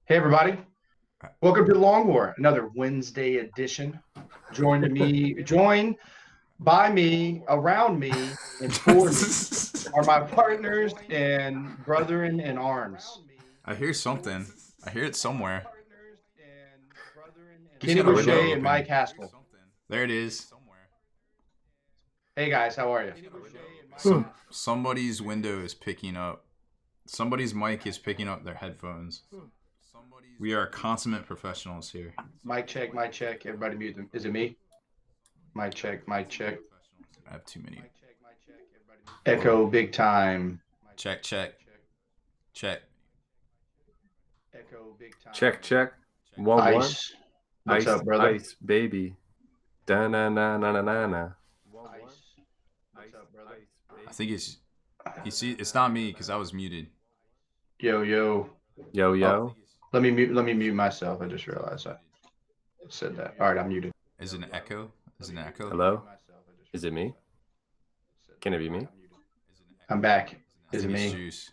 Hey everybody, welcome to the Long War, another Wednesday edition. Joined by me, around me, and for me are my partners and brethren in arms. I hear something. I hear it somewhere. Who's Kenny got a window Boucher and open? Mike Haskell. There it is. Hey guys, how are you? Somebody's window is picking up. Somebody's mic is picking up their headphones. We are consummate professionals here. Mic check, mic check. Everybody mute them. Is it me? Mic check, mic check. I have too many. Echo big time. Check, check. Check. Echo big time. Check, check. One, Ice. What's ice, up, brother? Ice, baby. Da na na na na na na. Ice. What's up, brother? I think it's. You see, it's not me because I was muted. Yo, yo. Yo, yo. Oh, let me mute myself. I just realized I said that. All right, I'm muted. Is it an echo? Is it an echo? Hello? Is it me? Can it be me? I'm back. Is it I think it's me? Juice.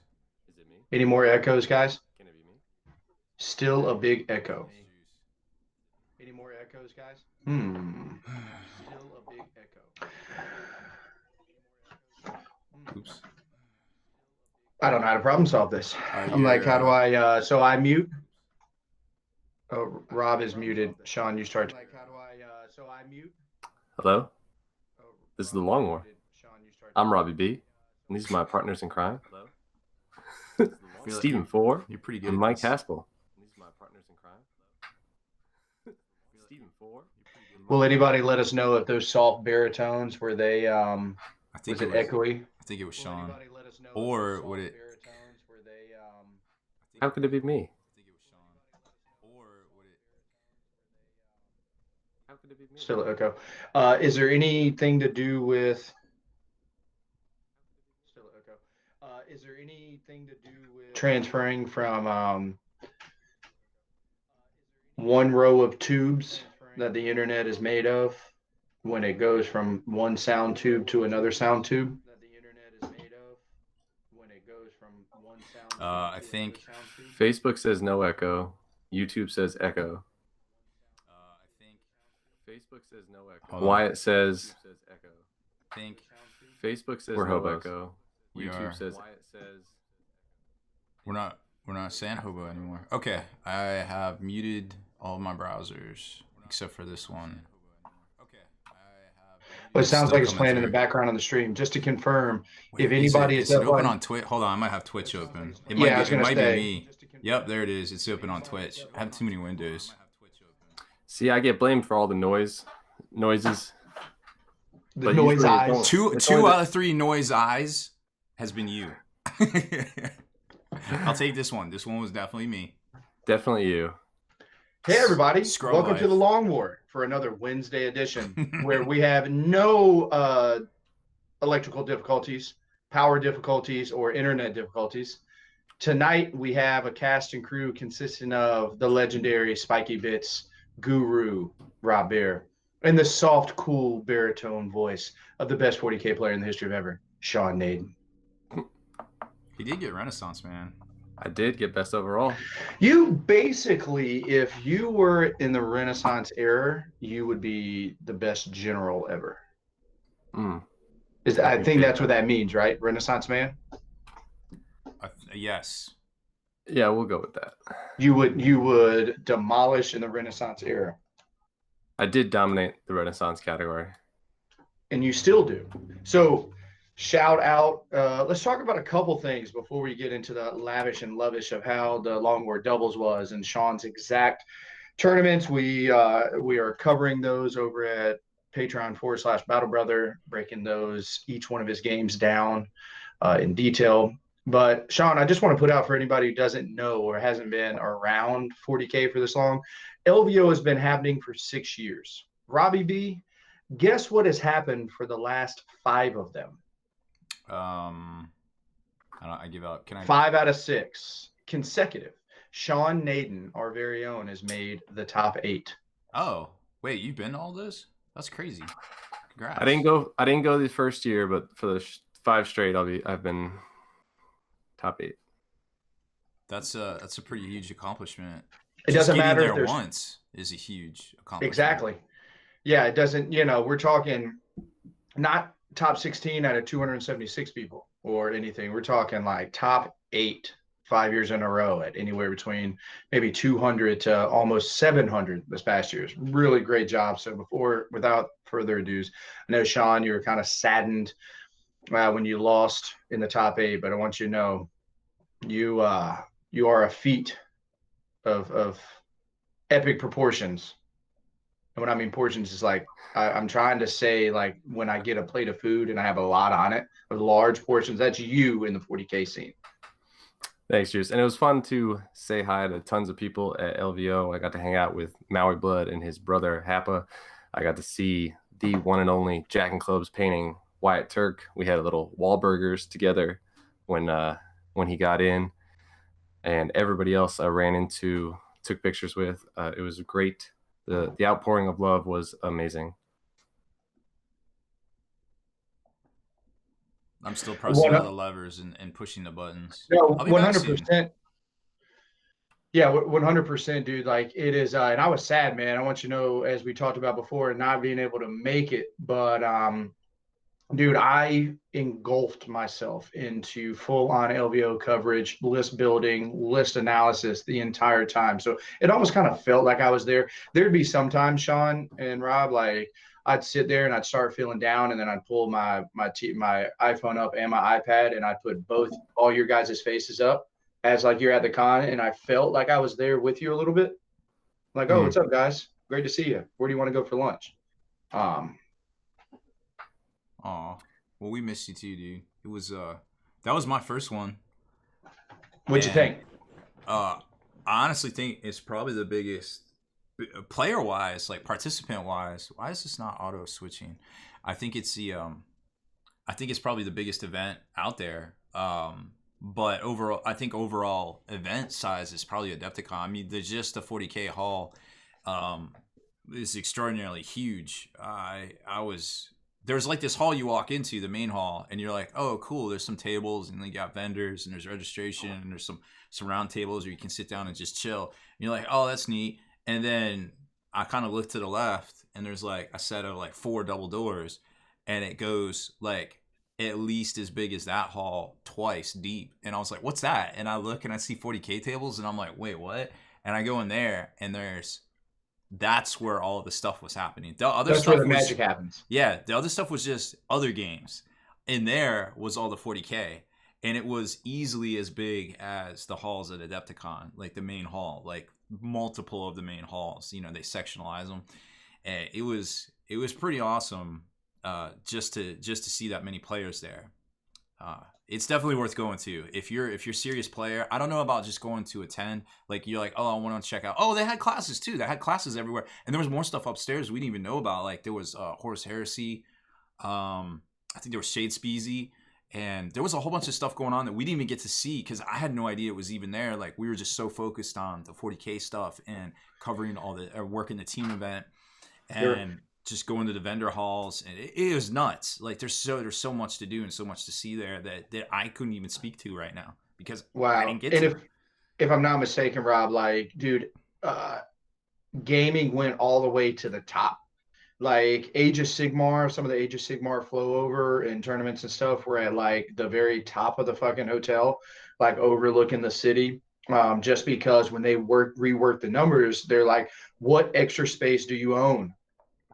Any more echoes, guys? Can it be me? Still a big echo. Any more echoes, guys? Still a big echo. Oops. I don't know how to problem solve this. Are I'm like, you, how do I? So I mute. Oh, Rob is muted. Sean, you start. Like, how do I? So I mute. Hello? This is the Long War. I'm Robbie B. And these are my partners in crime. I feel like Stephen Four You're pretty good. and at Mike this. Haskell. These are my partners in crime. Stephen Four. Will anybody let us know if those soft baritones were they? I think Was it echoey? I think it was Sean. Will anybody let us know if Or those would soft it- baritones were they? How could it be me? How could it be me? Still an echo. Is there anything to do with? Still an echo. Is there anything to do with transferring from one row of tubes that the internet is made of when it goes from one sound tube to another sound tube? I think Facebook says no echo. YouTube says echo. Facebook says no echo. Hold on. Wyatt says I think Facebook says we're no hobos. echo. We YouTube are. says Wyatt says we're not saying hobo anymore. Okay, I have muted all my browsers except for this one. Well, it sounds Still like it's coming playing in the through. background on the stream. Just to confirm, Wait, if anybody is is it up open on- on Twitch? Hold on, I might have Twitch open. It Yeah, might I was be. It gonna might say. be me. Yep, there it is. It's open on Twitch. I have too many windows. See, I get blamed for all the noises. the But noise usually it's eyes. only- Two It's two only out of three noise eyes has been you. I'll take this one. This one was definitely me. Definitely you. Hey everybody, Scrub welcome life. to the Long War for another Wednesday edition where we have no electrical difficulties, power difficulties, or internet difficulties. Tonight we have a cast and crew consisting of the legendary Spikey Bits guru, Rob Bear, and the soft, cool baritone voice of the best 40K player in the history of ever, Sean Naden. He did get Renaissance, man. I did get best overall. You basically, if you were in the Renaissance era, you would be the best general ever. Mm. I think that's what that means, right? Renaissance man. Yes. Yeah, we'll go with that. You would demolish in the Renaissance era, I did dominate the Renaissance category. and you still do. So, shout out. Let's talk about a couple things before we get into the lavish and lavish of how the Long War doubles was and Sean's exact tournaments. We are covering those over at Patreon.com/Battle Brother, breaking those each one of his games down in detail. But Sean, I just want to put out for anybody who doesn't know or hasn't been around 40K for this long, LVO has been happening for 6 years. Robbie B, guess what has happened for the last 5 of them? I give up. Can I? 5 out of 6 consecutive. Sean Naden, our very own, has made the top 8. Oh, wait, you've been to all this? That's crazy. Congrats. I didn't go the first year, but for the 5 straight, I've been top 8. That's a pretty huge accomplishment. It Just doesn't getting matter if there there's once is a huge accomplishment. exactly. Yeah, it doesn't, we're talking not top 16 out of 276 people or anything. We're talking like top 8 5 years in a row at anywhere between maybe 200 to almost 700 this past year. Really great job. So without further ado, I know Sean, you were kind of saddened when you lost in the top 8, but I want you to know you are a feat of epic proportions. And when I mean portions, is like I'm trying to say, like, when I get a plate of food and I have a lot on it, or large portions, that's you in the 40K scene. Thanks, Juice. And it was fun to say hi to tons of people at LVO. I got to hang out with Maui Blood and his brother Happa. I got to see the one and only Jack and Clubs painting Wyatt Turk. We had a little Wahlburgers together when he got in, and everybody else I ran into, took pictures with. It was great. The outpouring of love was amazing. I'm still pressing all the levers and pushing the buttons. No, I'll be 100%. Yeah, 100%, dude. Like, it is, and I was sad, man. I want you to know, as we talked about before, not being able to make it, but dude, I engulfed myself into full-on LVO coverage, list building, list analysis the entire time. So it almost kind of felt like I was there. There'd be sometimes, Sean and Rob, like, I'd sit there and I'd start feeling down, and then I'd pull my iPhone up and my iPad, and I'd put all your guys' faces up as like you're at the con, and I felt like I was there with you a little bit. Like, oh, what's up, guys? Great to see you. Where do you want to go for lunch? Aw, well, we missed you too, dude. It was that was my first one. What'd you think? I honestly think it's probably the biggest player wise, like participant wise. Why is this not auto switching? I think it's probably the biggest event out there. But overall, I think overall event size is probably Adepticon. I mean, there's just the 40K hall is extraordinarily huge. There's like this hall you walk into, the main hall, and you're like, oh, cool, there's some tables, and they got vendors, and there's registration, and there's some round tables where you can sit down and just chill. And you're like, oh, that's neat. And then I kind of look to the left, and there's like a set of like 4 double doors, and it goes like at least as big as that hall, twice deep. And I was like, what's that? And I look and I see 40K tables, and I'm like, wait, what? And I go in there, and that's where all the stuff was happening. The other that's stuff where the magic happens. Yeah, the other stuff was just other games. In there was all the 40K, and it was easily as big as the halls at Adepticon, like the main hall, like multiple of the main halls. You know, they sectionalize them, and it was pretty awesome just to see that many players there. It's definitely worth going to if you're a serious player. I don't know about just going to attend. Like, you're like, oh, I want to check out. Oh, they had classes too. They had classes everywhere, and there was more stuff upstairs we didn't even know about. Like, there was Horus Heresy. I think there was Shade Speezy, and there was a whole bunch of stuff going on that we didn't even get to see because I had no idea it was even there. Like, we were just so focused on the 40K stuff and covering working the team event, and sure, just going to the vendor halls, and it was nuts. Like, there's so much to do and so much to see there that I couldn't even speak to right now because I didn't get to. If I'm not mistaken, Rob, like, dude, gaming went all the way to the top. Like, Age of Sigmar, some of the Age of Sigmar flow over in tournaments and stuff were at like the very top of the fucking hotel, like overlooking the city. Just because when they rework the numbers, they're like, what extra space do you own?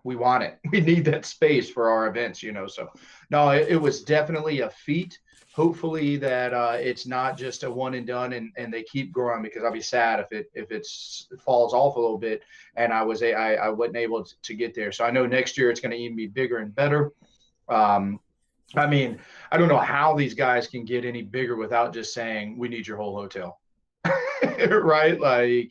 We want it. We need that space for our events, So no, it was definitely a feat. Hopefully that it's not just a one and done, and they keep growing, because I'll be sad if it falls off a little bit and I wasn't able to get there. So I know next year it's going to even be bigger and better. I mean, I don't know how these guys can get any bigger without just saying, we need your whole hotel. Right? Like,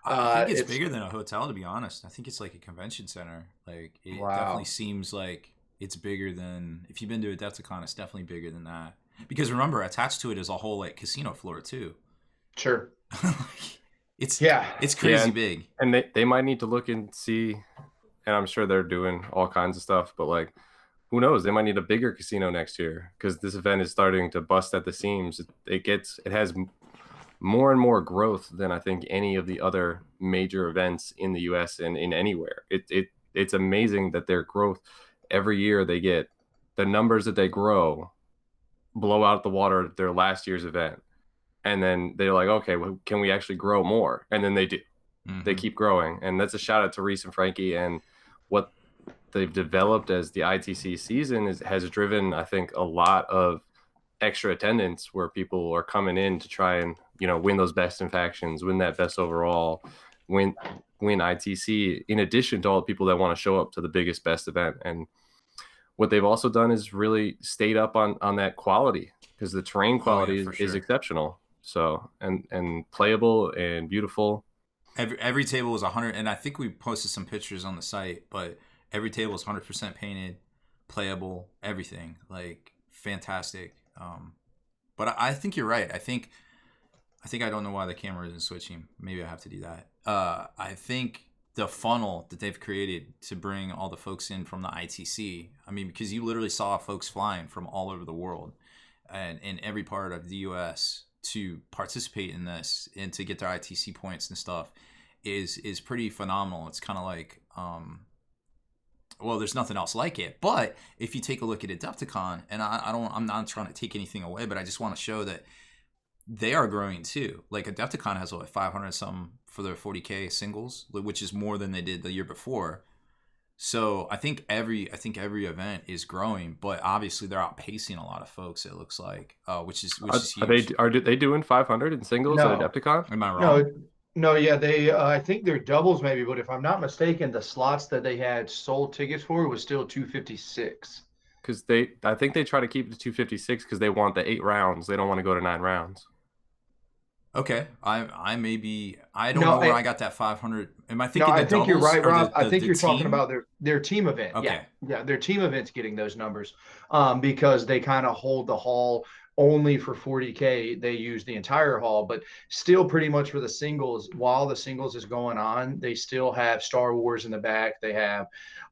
I think it's bigger than a hotel, to be honest. I think it's like a convention center. Like, it definitely seems like it's bigger than, if you've been to Adepticon, it's definitely bigger than that. Because remember, attached to it is a whole like casino floor too. Sure. It's crazy big. And they might need to look and see, and I'm sure they're doing all kinds of stuff, but like, who knows? They might need a bigger casino next year, because this event is starting to bust at the seams. It has more and more growth than I think any of the other major events in the US and in anywhere. It's amazing that their growth every year, they get the numbers that they grow blow out the water their last year's event. And then they're like, okay, well, can we actually grow more? And then they do. They keep growing. And that's a shout out to Reese and Frankie, and what they've developed as the ITC season has driven, I think, a lot of extra attendance where people are coming in to try and, win those best in factions, win that best overall, win ITC, in addition to all the people that want to show up to the biggest, best event. And what they've also done is really stayed up on that quality, because the terrain quality is exceptional. So, and playable and beautiful. Every table was 100, and I think we posted some pictures on the site, but every table was 100% painted, playable, everything, like fantastic. But I think you're right. I think I don't know why the camera isn't switching. Maybe I have to do that. I think the funnel that they've created to bring all the folks in from the ITC. I mean, because you literally saw folks flying from all over the world and in every part of the US to participate in this and to get their ITC points and stuff is pretty phenomenal. It's kind of like, well, there's nothing else like it. But if you take a look at Adepticon, and I'm not trying to take anything away, but I just want to show that they are growing too. Like Adepticon has 500 something for their 40K singles, which is more than they did the year before. So I think every event is growing, but obviously they're outpacing a lot of folks. It looks like, which is huge. Are they doing 500 in singles at Adepticon? Am I wrong? No, yeah, they I think they're doubles maybe, but if I'm not mistaken, the slots that they had sold tickets for was still 256. Because I think they try to keep it to 256 because they want the 8 rounds. They don't want to go to 9 rounds. Okay, I don't know where I got that 500. Am I thinking? No, I think you're right, Rob. I think you're team? talking about their team event. Okay. Yeah, their team event's getting those numbers, because they kind of hold the hall only for 40K. They use the entire hall, but still pretty much for the singles. While the singles is going on, they still have Star Wars in the back. They have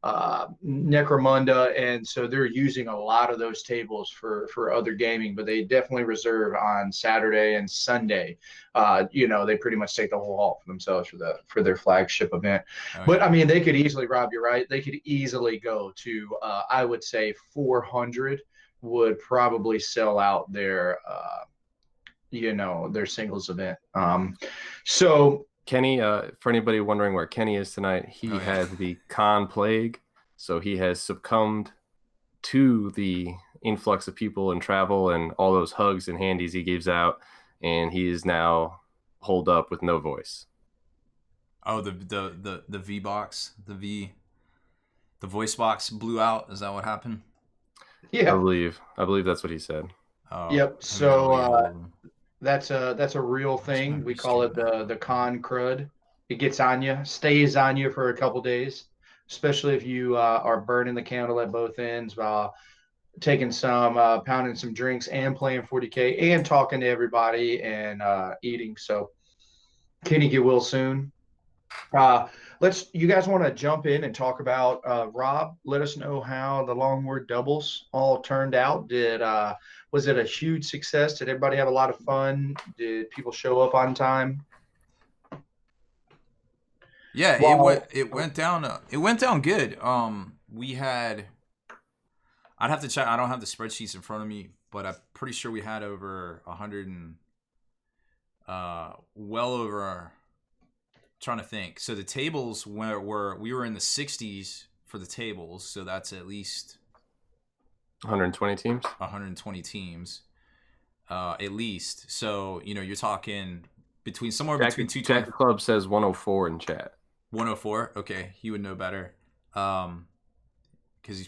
Necromunda, and so they're using a lot of those tables for other gaming, but they definitely reserve on Saturday and Sunday. They pretty much take the whole hall for themselves for their flagship event. But I mean, they could easily, Rob, you're right, they could easily go to I would say 400 would probably sell out their their singles event. So Kenny, for anybody wondering where Kenny is tonight, he had the con plague, so he has succumbed to the influx of people and travel and all those hugs and handies he gives out, and he is now holed up with no voice. Oh, the V box, the voice box blew out. Is that what happened? Yeah, I believe that's what he said. Oh, yep. So that's a real thing. We call it the con crud. It gets on you, stays on you for a couple days, especially if you are burning the candle at both ends while taking some pounding some drinks and playing 40K and talking to everybody and eating. So Kenny get well soon. You guys want to jump in and talk about Rob? Let us know how the Long War doubles all turned out. Was it a huge success? Did everybody have a lot of fun? Did people show up on time? Yeah, it went down. It went down good. We had. I'd have to check. I don't have the spreadsheets in front of me, but I'm pretty sure we had over 100 and well over. Trying to think. So the tables we were in the 60s for the tables, so that's at least 120 teams. 120 teams, at least. So you're talking between Jack 220. Jack Club says 104 in chat. 104. Okay, he would know better, because he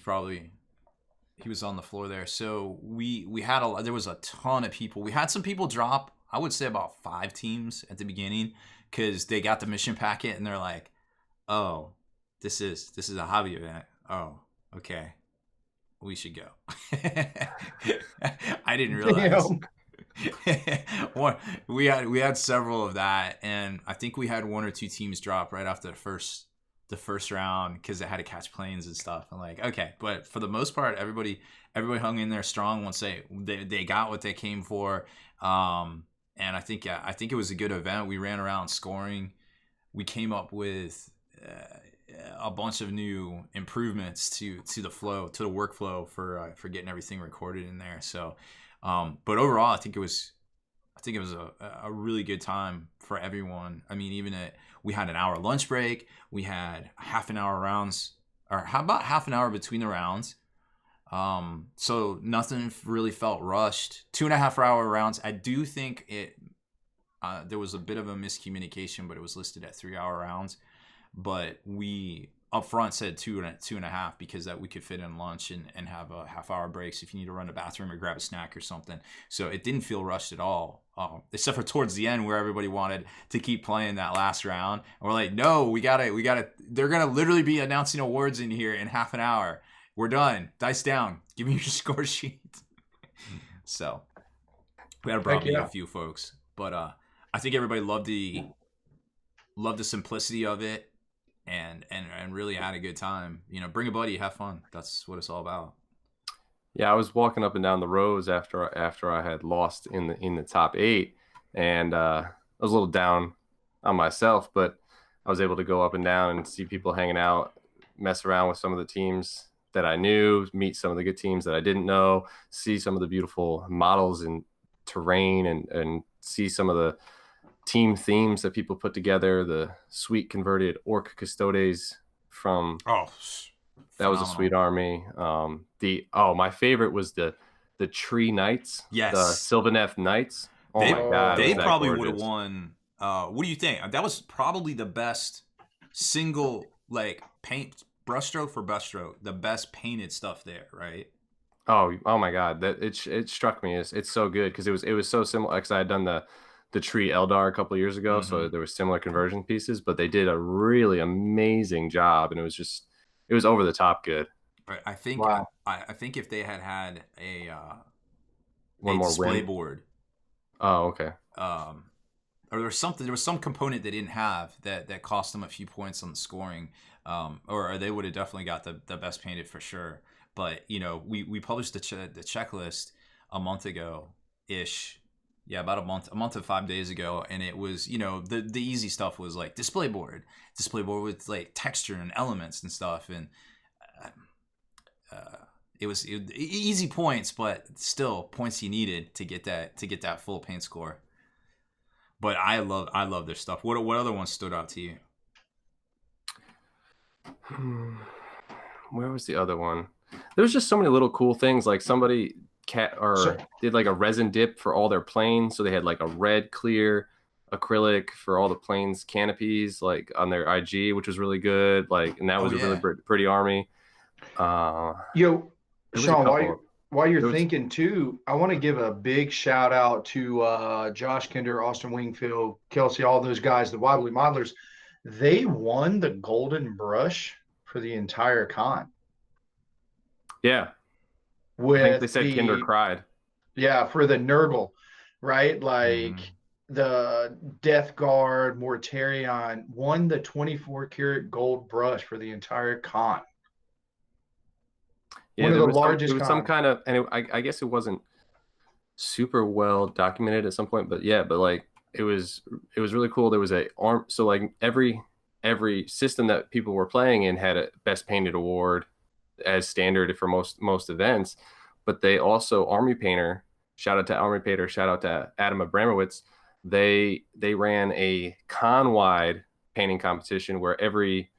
was on the floor there. So we had there was a ton of people. We had some people drop. I would say about 5 teams at the beginning, because they got the mission packet and they're like, "Oh, this is a hobby event. Oh, okay, we should go." I didn't realize. We had several of that, and I think we had 1 or 2 teams drop right after the first round because they had to catch planes and stuff. I'm like, okay, but for the most part, everybody hung in there strong once they got what they came for. and I think it was a good event. We ran around scoring. We came up with a bunch of new improvements to the flow, to the workflow for getting everything recorded in there. So, but overall, I think it was a really good time for everyone. I mean, we had an hour lunch break. We had half an hour rounds, or how about half an hour between the rounds. So nothing really felt rushed. 2.5 hour rounds. I do think there was a bit of a miscommunication, but it was listed at 3 hour rounds. But we up front said 2.5 because that we could fit in lunch and have a half-hour breaks if you need to run to the bathroom or grab a snack or something. So it didn't feel rushed at all, except for towards the end where everybody wanted to keep playing that last round. And we're like, no, we gotta. They're gonna literally be announcing awards in here in half an hour. We're done. Dice down. Give me your score sheet. So we had to probably a few folks, but I think everybody loved the simplicity of it. And really had a good time. Bring a buddy, have fun. That's what it's all about. Yeah, I was walking up and down the rows after I had lost in the top 8, and I was a little down on myself, but I was able to go up and down and see people hanging out, mess around with some of the teams that I knew, meet some of the good teams that I didn't know, see some of the beautiful models and terrain, and see some of the team themes that people put together. The sweet converted orc custodes from that was a sweet army. My favorite was the tree knights. Yes, the Sylvaneth knights. Oh my god, they probably would have won. What do you think? That was probably the best single paint brushstroke for brushstroke, the best painted stuff there, right? Oh my god, that it struck me as it's so good because it was so similar. Because I had done the tree Eldar a couple of years ago, so there were similar conversion pieces, but they did a really amazing job, and it was over the top good. Right. I think I think if they had a one more display win. board. Oh, okay. Or there was some component they didn't have that cost them a few points on the scoring, or they would have definitely got the best painted for sure. But we published the checklist a month ago ish. Yeah, about a month and 5 days ago, and it was the easy stuff was like display board with like texture and elements and stuff, and it was easy points, but still points you needed to get that full paint score. But I love their stuff. What other ones stood out to you? Where was the other one? There was just so many little cool things, like somebody did like a resin dip for all their planes, so they had like a red clear acrylic for all the planes canopies, like on their IG, which was really good. And that was a really pretty army. Sean, while you're thinking too, I want to give a big shout out to Josh Kinder, Austin Wingfield, Kelsey, all those guys, the Wobbly Modelers. They won the Golden Brush for the entire con. Yeah. I think they said Kinder cried. Yeah, for the Nurgle, right? The Death Guard, Mortarion won the 24 karat gold brush for the entire con. Yeah, one of the largest. It was some kind of, and I guess it wasn't super well documented at some point, but it was really cool. There was a arm, so every system that people were playing in had a best painted award as standard for most events, but they also Army Painter, shout out to Army Painter, shout out to Adam Abramowitz, they ran a con-wide painting competition where every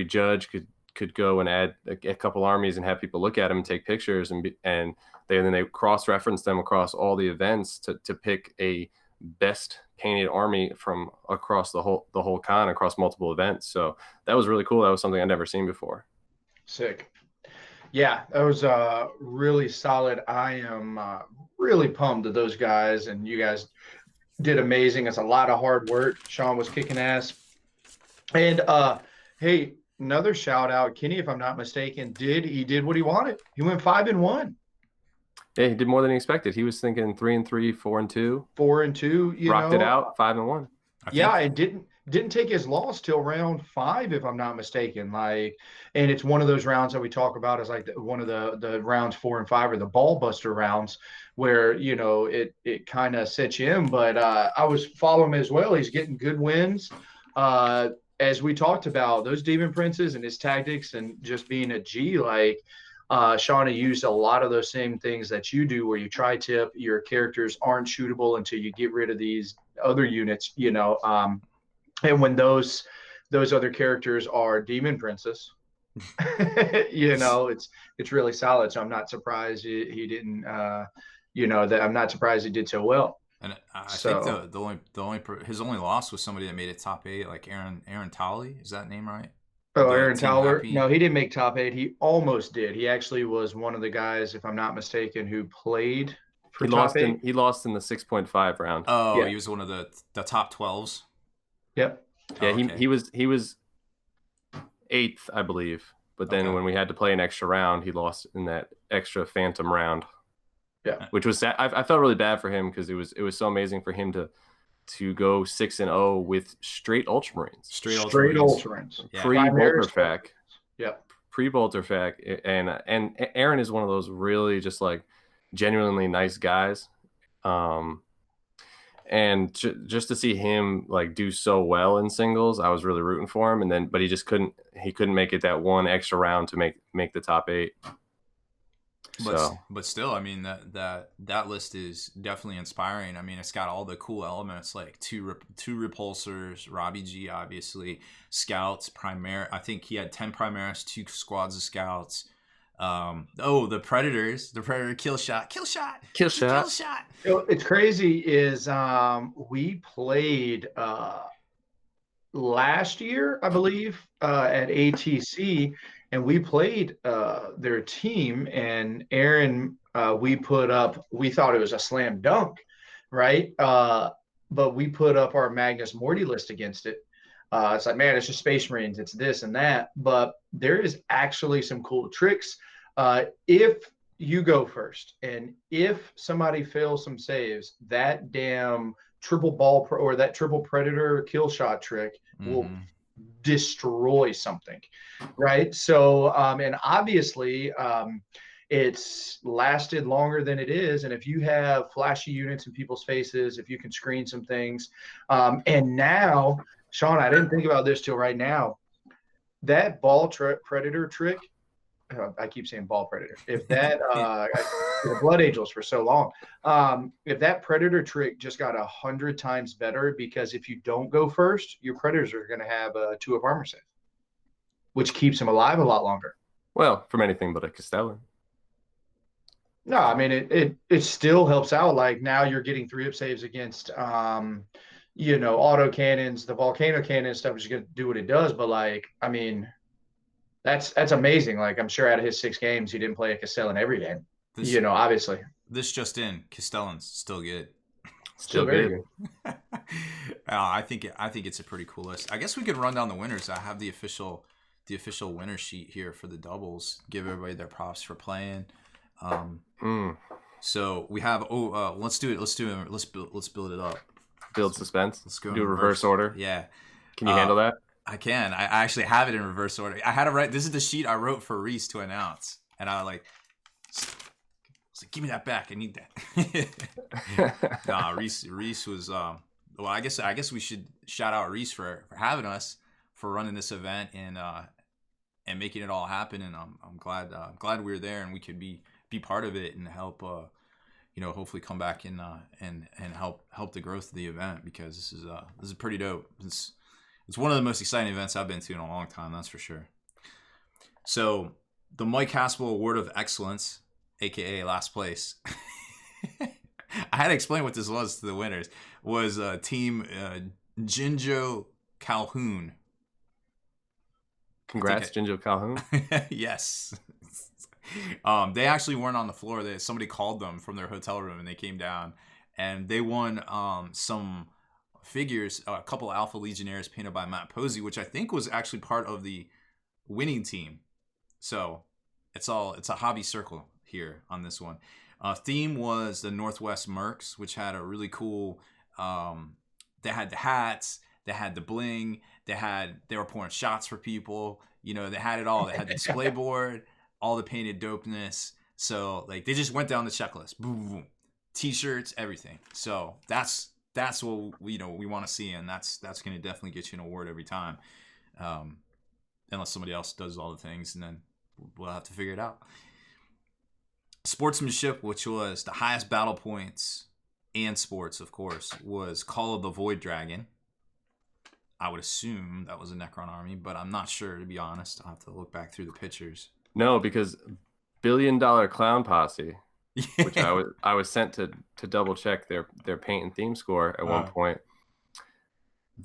judge could go and add a couple armies and have people look at them and take pictures, and then they cross-reference them across all the events to pick a best painted army from across the whole con, across multiple events. So that was really cool. That was something I'd never seen before. Sick. Yeah, that was really solid. I am really pumped that those guys and you guys did amazing. It's a lot of hard work. Sean was kicking ass. And hey, another shout out, Kenny, if I'm not mistaken, he did what he wanted. He went 5-1. Yeah, he did more than he expected. He was thinking 3-3, 4-2. 4-2, rocked it out, 5-1. I Yeah, think. and didn't take his loss till round 5, if I'm not mistaken. Like, and it's one of those rounds that we talk about as like one of the rounds 4 and 5 are the ball buster rounds, where it kind of sets you in. But I was following him as well. He's getting good wins. Uh, as we talked about, those demon princes and his tactics and just being a G, like Shauna used a lot of those same things that you do, where you tri-tip, your characters aren't shootable until you get rid of these other units, and when those other characters are demon princes, it's really solid. So I'm not surprised he didn't, that I'm not surprised he did so well. And I think So his only loss was somebody that made it top 8, like Aaron Tolley. Is that name right? Oh, The Aaron Team Towler. No, Happy. he didn't make top 8. He almost did. He actually was one of the guys, if I'm not mistaken, who played for top 8. He lost in the 6.5 round. Oh, Yeah. he was one of the top 12s. Yep. Yeah, Oh, okay. he was 8th, I believe. But then when we had to play an extra round, he lost in that extra phantom round. Yeah, which was sad. I felt really bad for him because it was so amazing for him to go 6-0 with straight Ultramarines, Straight Ultramarines, Yeah. pre-Bolterfac. Yep. Pre-Bolterfac, and Aaron is one of those really just like genuinely nice guys. And just to see him like do so well in singles, I was really rooting for him. But he just couldn't make it that one extra round to make the top 8. But still, I mean that list is definitely inspiring. I mean, it's got all the cool elements like two repulsors, Robbie G, obviously, scouts, I think he had 10 Primaris, 2 squads of scouts. The Predators, the Predator kill shot. It's crazy is we played last year, I believe, at ATC, and we played their team, and Aaron, we thought it was a slam dunk, right? But we put up our Magnus Morty list against it. It's like, man, it's just Space Marines, it's this and that, but there is actually some cool tricks. If you go first, and if somebody fails some saves, that damn triple ball or that triple predator kill shot trick will destroy something, right? So and obviously it's lasted longer than it is, and if you have flashy units in people's faces, if you can screen some things, and now, Sean, I didn't think about this till right now, that predator trick, I keep saying ball predator. If that, the Blood Angels for so long, if that predator trick just got 100 times better, because if you don't go first, your predators are going to have a 2 of armor save, which keeps them alive a lot longer. Well, from anything but a Castellan. No, I mean it still helps out. Like now you're getting 3 up saves against auto cannons, the volcano cannon stuff is going to do what it does, but like, I mean, that's amazing. Like, I'm sure out of his 6 games, he didn't play a Castellan every game. Obviously. This just in, Castellan's still good. Still very good. I think it's a pretty cool list. I guess we could run down the winners. I have the official winner sheet here for the doubles. Give everybody their props for playing. So we have let's do it. Let's build it up. Build suspense. Let's go. Do a reverse order. Yeah. Can you handle that? I can. I actually have it in reverse order. I had to write. This is the sheet I wrote for Reese to announce, and I was like, give me that back. I need that. Nah, Reese was. Well, I guess we should shout out Reese for having us, for running this event and making it all happen. And I'm glad we were there and we could be part of it and help. Hopefully come back and help the growth of the event, because this is pretty dope. It's one of the most exciting events I've been to in a long time, that's for sure. So, the Mike Haspel Award of Excellence, aka last place. I had to explain what this was to the winners. Was Team Jinjo Calhoun. Congrats, Jinjo Calhoun. Yes. They actually weren't on the floor. Somebody called them from their hotel room, and they came down, and they won some figures, a couple Alpha Legionnaires painted by Matt Posey, which I think was actually part of the winning team. So it's a hobby circle here on this one. Theme was the Northwest Mercs, which had a really cool. They They had the hats, they had the bling, they were pouring shots for people. You know, they had it all. They had the display board, all the painted dopeness. So like they just went down the checklist. Boom, boom, boom. T-shirts, everything. So that's what we want to see, and that's going to definitely get you an award every time. Unless somebody else does all the things, and then we'll have to figure it out. Sportsmanship, which was the highest battle points and sports, of course, was Call of the Void Dragon. I would assume that was a Necron army, but I'm not sure, to be honest. I'll have to look back through the pictures. No, because $1 Billion Clown Posse, which I was sent to double check their paint and theme score at one point.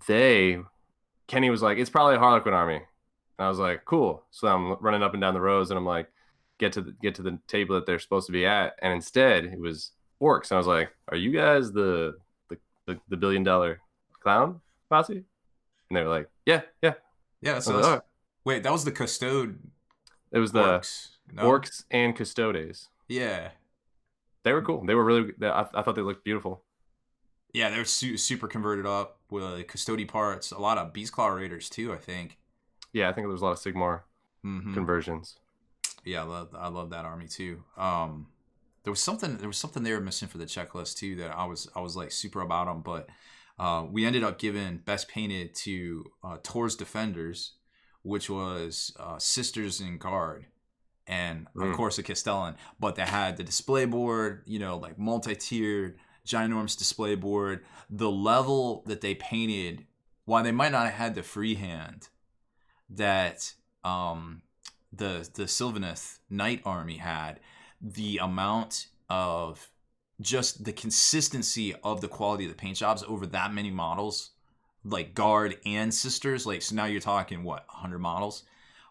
Kenny was like, it's probably a Harlequin army. And I was like, cool. So I'm running up and down the rows, and I'm like, get to the table that they're supposed to be at, and instead it was orcs. And I was like, are you guys the $1 Billion Clown Posse? And they were like, yeah. So wait, that was the Custode. It was orcs. The orcs and Custodes. Yeah, they were cool. They were really. I thought they looked beautiful. Yeah, they were super converted up with Custode parts. A lot of Beastclaw Raiders too, I think. Yeah, I think there was a lot of Sigmar conversions. Yeah, I love that army too. There was something they were missing for the checklist too that I was like super about them, but we ended up giving best painted to Tor's Defenders, which was Sisters in Guard, and of course a Castellan. But they had the display board, like multi-tiered, ginormous display board. The level that they painted, while they might not have had the freehand that the Sylvaneth Knight army had, the amount of just the consistency of the quality of the paint jobs over that many models, like Guard and Sisters, like, so now you're talking 100 models,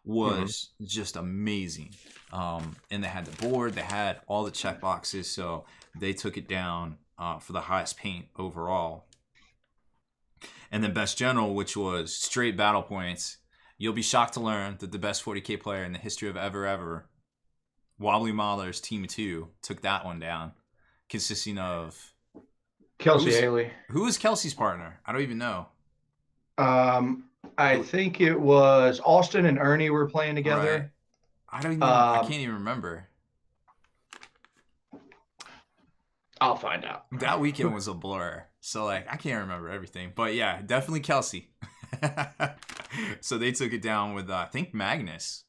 was just amazing. And they had the board, they had all the check boxes, so they took it down for the highest paint overall. And then best general, which was straight battle points. You'll be shocked to learn that the best 40k player in the history of ever, Wobbly Mahler's Team 2, took that one down, consisting of Kelsey Haley. Who was Kelsey's partner? I don't even know. I think it was Austin and Ernie were playing together. Right. I don't even. I can't even remember. I'll find out. That weekend was a blur, so like I can't remember everything. But yeah, definitely Kelsey. So they took it down with I think Magnus.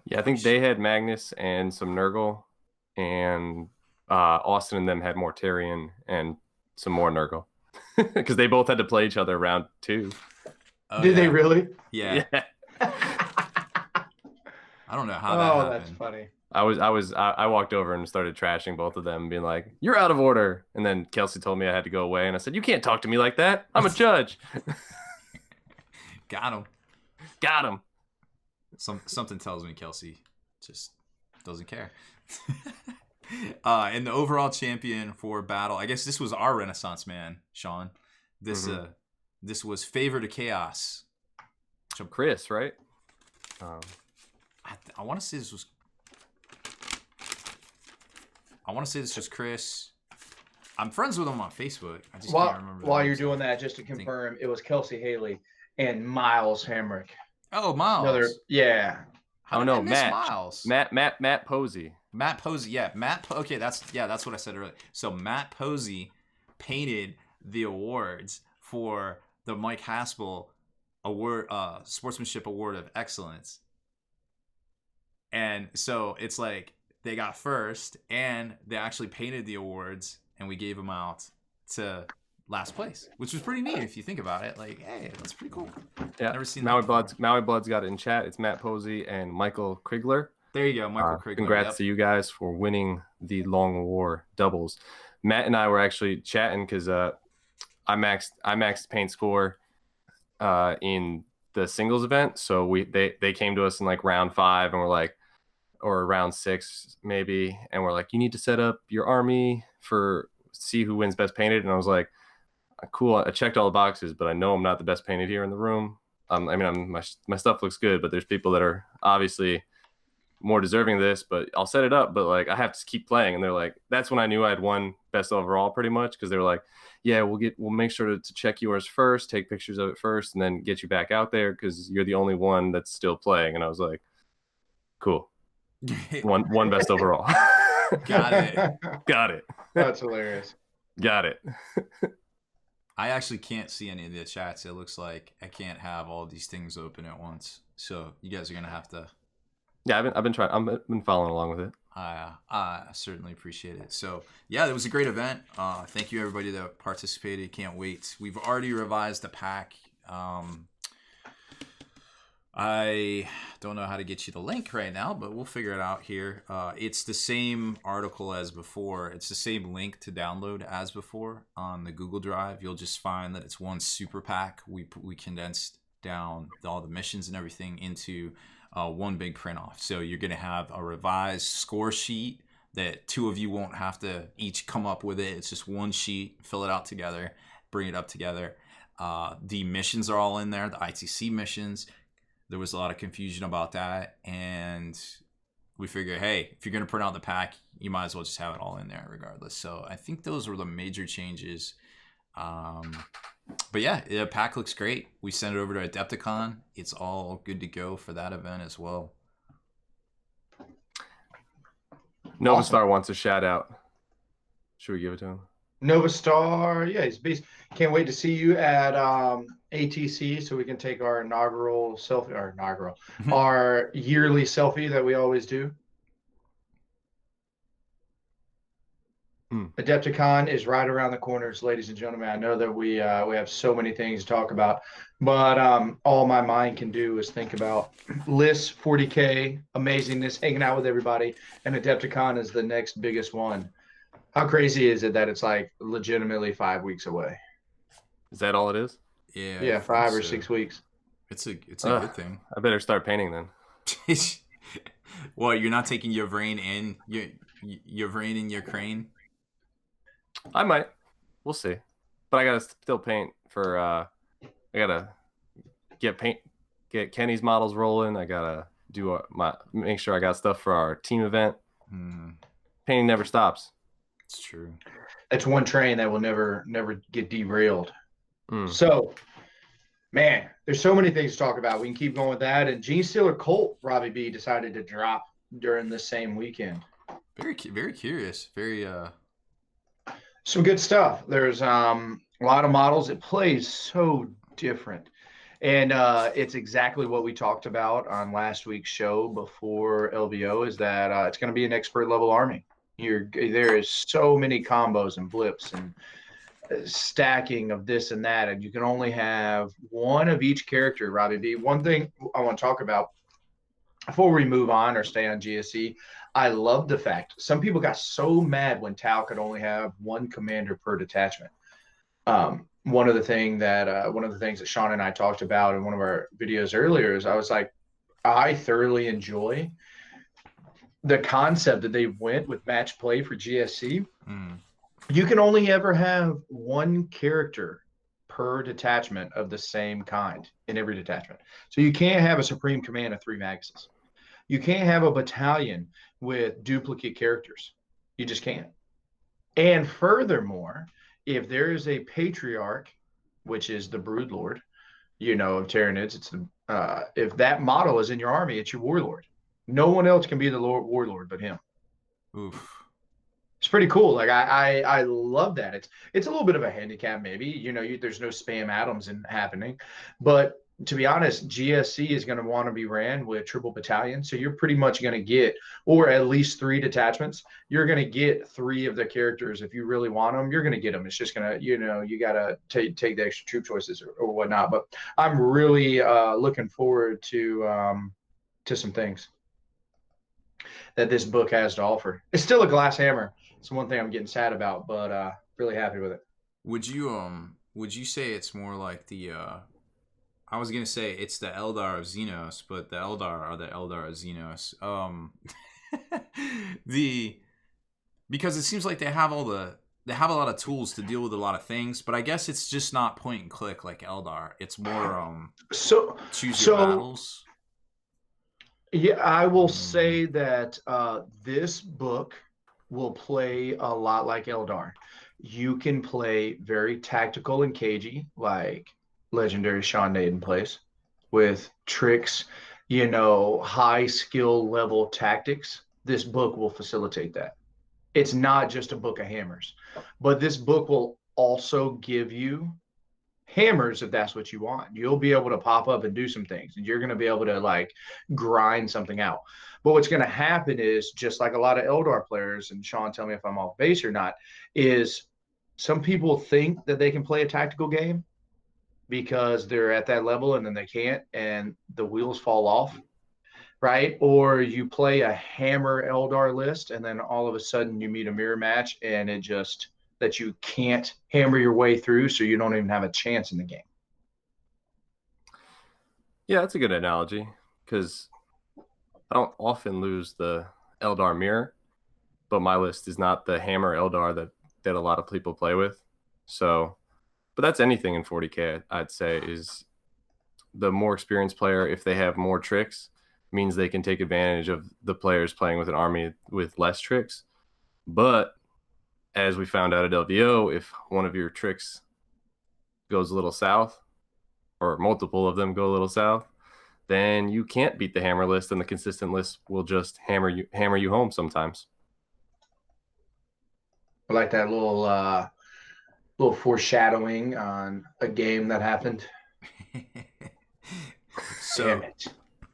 Yeah, I think they had Magnus and some Nurgle, and Austin and them had Mortarion and some more Nurgle, because they both had to play each other round 2. Oh, Did they really? Yeah. I don't know how that happened. That's funny. I walked over and started trashing both of them, being like, "You're out of order." And then Kelsey told me I had to go away, and I said, "You can't talk to me like that. I'm a judge." Got him. Something tells me Kelsey just doesn't care. And the overall champion for battle, I guess this was our Renaissance man, Sean. This was Favor to Chaos. Chris, right? I want to say this was. Chris. I'm friends with him on Facebook. I just can't remember. While you're doing that, just to confirm, it was Kelsey Haley and Miles Hamrick. Oh, Miles. Oh no, Miles. Matt Posey. Matt Posey, yeah. Okay, that's what I said earlier. So Matt Posey painted the awards for the Mike Haspel Award, Sportsmanship Award of Excellence. And so it's like they got first, and they actually painted the awards, and we gave them out to last place, which was pretty neat if you think about it. Like, hey, that's pretty cool. Yeah, never seen Maui Blood's got it in chat. It's Matt Posey and Michael Krigler. There you go, Michael Krigler. Congrats to you guys for winning the Long War doubles. Matt and I were actually chatting because I maxed paint score in the singles event. So they came to us in like round 5 and we're like, or round 6 maybe, and we're like, you need to set up your army for see who wins best painted. And I was like, cool, I checked all the boxes, but I know I'm not the best painted here in the room. My stuff looks good, but there's people that are obviously more deserving of this, but I'll set it up, but like I have to keep playing. And they're like, that's when I knew I had won best overall pretty much, because they were like, yeah, we'll make sure to check yours first, take pictures of it first, and then get you back out there because you're the only one that's still playing. And I was like, cool, one best overall. Got it. Got it. That's hilarious. Got it. I actually can't see any of the chats. It looks like I can't have all these things open at once. So you guys are gonna have to. Yeah, I've been trying. I've been following along with it. I certainly appreciate it. So yeah, it was a great event. Thank you everybody that participated. Can't wait. We've already revised the pack. I don't know how to get you the link right now, but we'll figure it out here. It's the same article as before. It's the same link to download as before on the Google Drive. You'll just find that it's one super pack. We condensed down all the missions and everything into one big print off. So you're going to have a revised score sheet that two of you won't have to each come up with it. It's just one sheet, fill it out together, bring it up together. The missions are all in there, the ITC missions. There was a lot of confusion about that, and we figured, hey, if you're going to print out the pack, you might as well just have it all in there regardless. So I think those were the major changes. But yeah, the pack looks great. We sent it over to Adepticon. It's all good to go for that event as well. Nova Star wants a shout out. Should we give it to him? Nova Star, yeah, he's beast. Can't wait to see you at ATC so we can take our inaugural selfie, our yearly selfie that we always do. Adepticon is right around the corners, ladies and gentlemen. I know that we have so many things to talk about, but all my mind can do is think about lists, 40K, amazingness, hanging out with everybody, and Adepticon is the next biggest one. How crazy is it that it's like legitimately 5 weeks away? Is that all it is? Yeah. Yeah, 5 or 6 weeks. It's a good thing. I better start painting then. Well, you're not taking your brain and your brain and your crane. I might. We'll see. But I gotta still paint for. I gotta get Kenny's models rolling. I gotta do make sure I got stuff for our team event. Painting never stops. It's true. It's one train that will never get derailed. So, man, there's so many things to talk about. We can keep going with that. And Genestealer Cult, Robbie B, decided to drop during the same weekend. Very curious. Very some good stuff. There's a lot of models. It plays so different. And it's exactly what we talked about on last week's show before LVO is that it's going to be an expert level army. There is so many combos and blips and stacking of this and that, and you can only have one of each character, Robbie B. One thing I want to talk about before we move on or stay on GSE, I love the fact some people got so mad when Tau could only have one commander per detachment. One of the things that Sean and I talked about in one of our videos earlier is I was like, I thoroughly enjoy the concept that they went with match play for GSC. You can only ever have one character per detachment of the same kind in every detachment. So you can't have a Supreme Command of 3 Maguses. You can't have a battalion with duplicate characters. You just can't. And furthermore, if there is a Patriarch, which is the Broodlord, of Tyranids, it's the if that model is in your army, it's your Warlord. No one else can be the Warlord but him. Oof. It's pretty cool. Like I love that. It's a little bit of a handicap, maybe. There's no spam atoms happening, but to be honest, GSC is going to want to be ran with triple battalion. So you're pretty much going to get, or at least 3 detachments. You're going to get 3 of the characters if you really want them. You're going to get them. It's just going to, you got to take the extra troop choices or whatnot. But I'm really looking forward to some things that this book has to offer. It's still a glass hammer. It's one thing I'm getting sad about, but really happy with it. Would you say it's more like the I was gonna say it's the Eldar of Xenos, but the Eldar are the Eldar of Xenos. Because it seems like they have a lot of tools to deal with a lot of things, but I guess it's just not point and click like Eldar. It's more choose your battles. Yeah, I will say that this book will play a lot like Eldar. you can play very tactical and cagey, like legendary Sean Naden plays, with tricks, high skill level tactics. This book will facilitate that. It's not just a book of hammers, but this book will also give you hammers if that's what you want. You'll be able to pop up and do some things, and you're going to be able to like grind something out. But what's going to happen is, just like a lot of Eldar players, and Sean, tell me if I'm off base or not, is some people think that they can play a tactical game because they're at that level, and then they can't, and the wheels fall off, right? Or you play a hammer Eldar list, and then all of a sudden you meet a mirror match, and it just that you can't hammer your way through, so you don't even have a chance in the game. Yeah, that's a good analogy, because I don't often lose the Eldar mirror, but my list is not the hammer Eldar that a lot of people play with. So, but that's anything in 40K, I'd say, is the more experienced player, if they have more tricks, means they can take advantage of the players playing with an army with less tricks. But as we found out at LVO, if one of your tricks goes a little south, or multiple of them go a little south, then you can't beat the hammer list, and the consistent list will just hammer you home sometimes. I like that little foreshadowing on a game that happened. So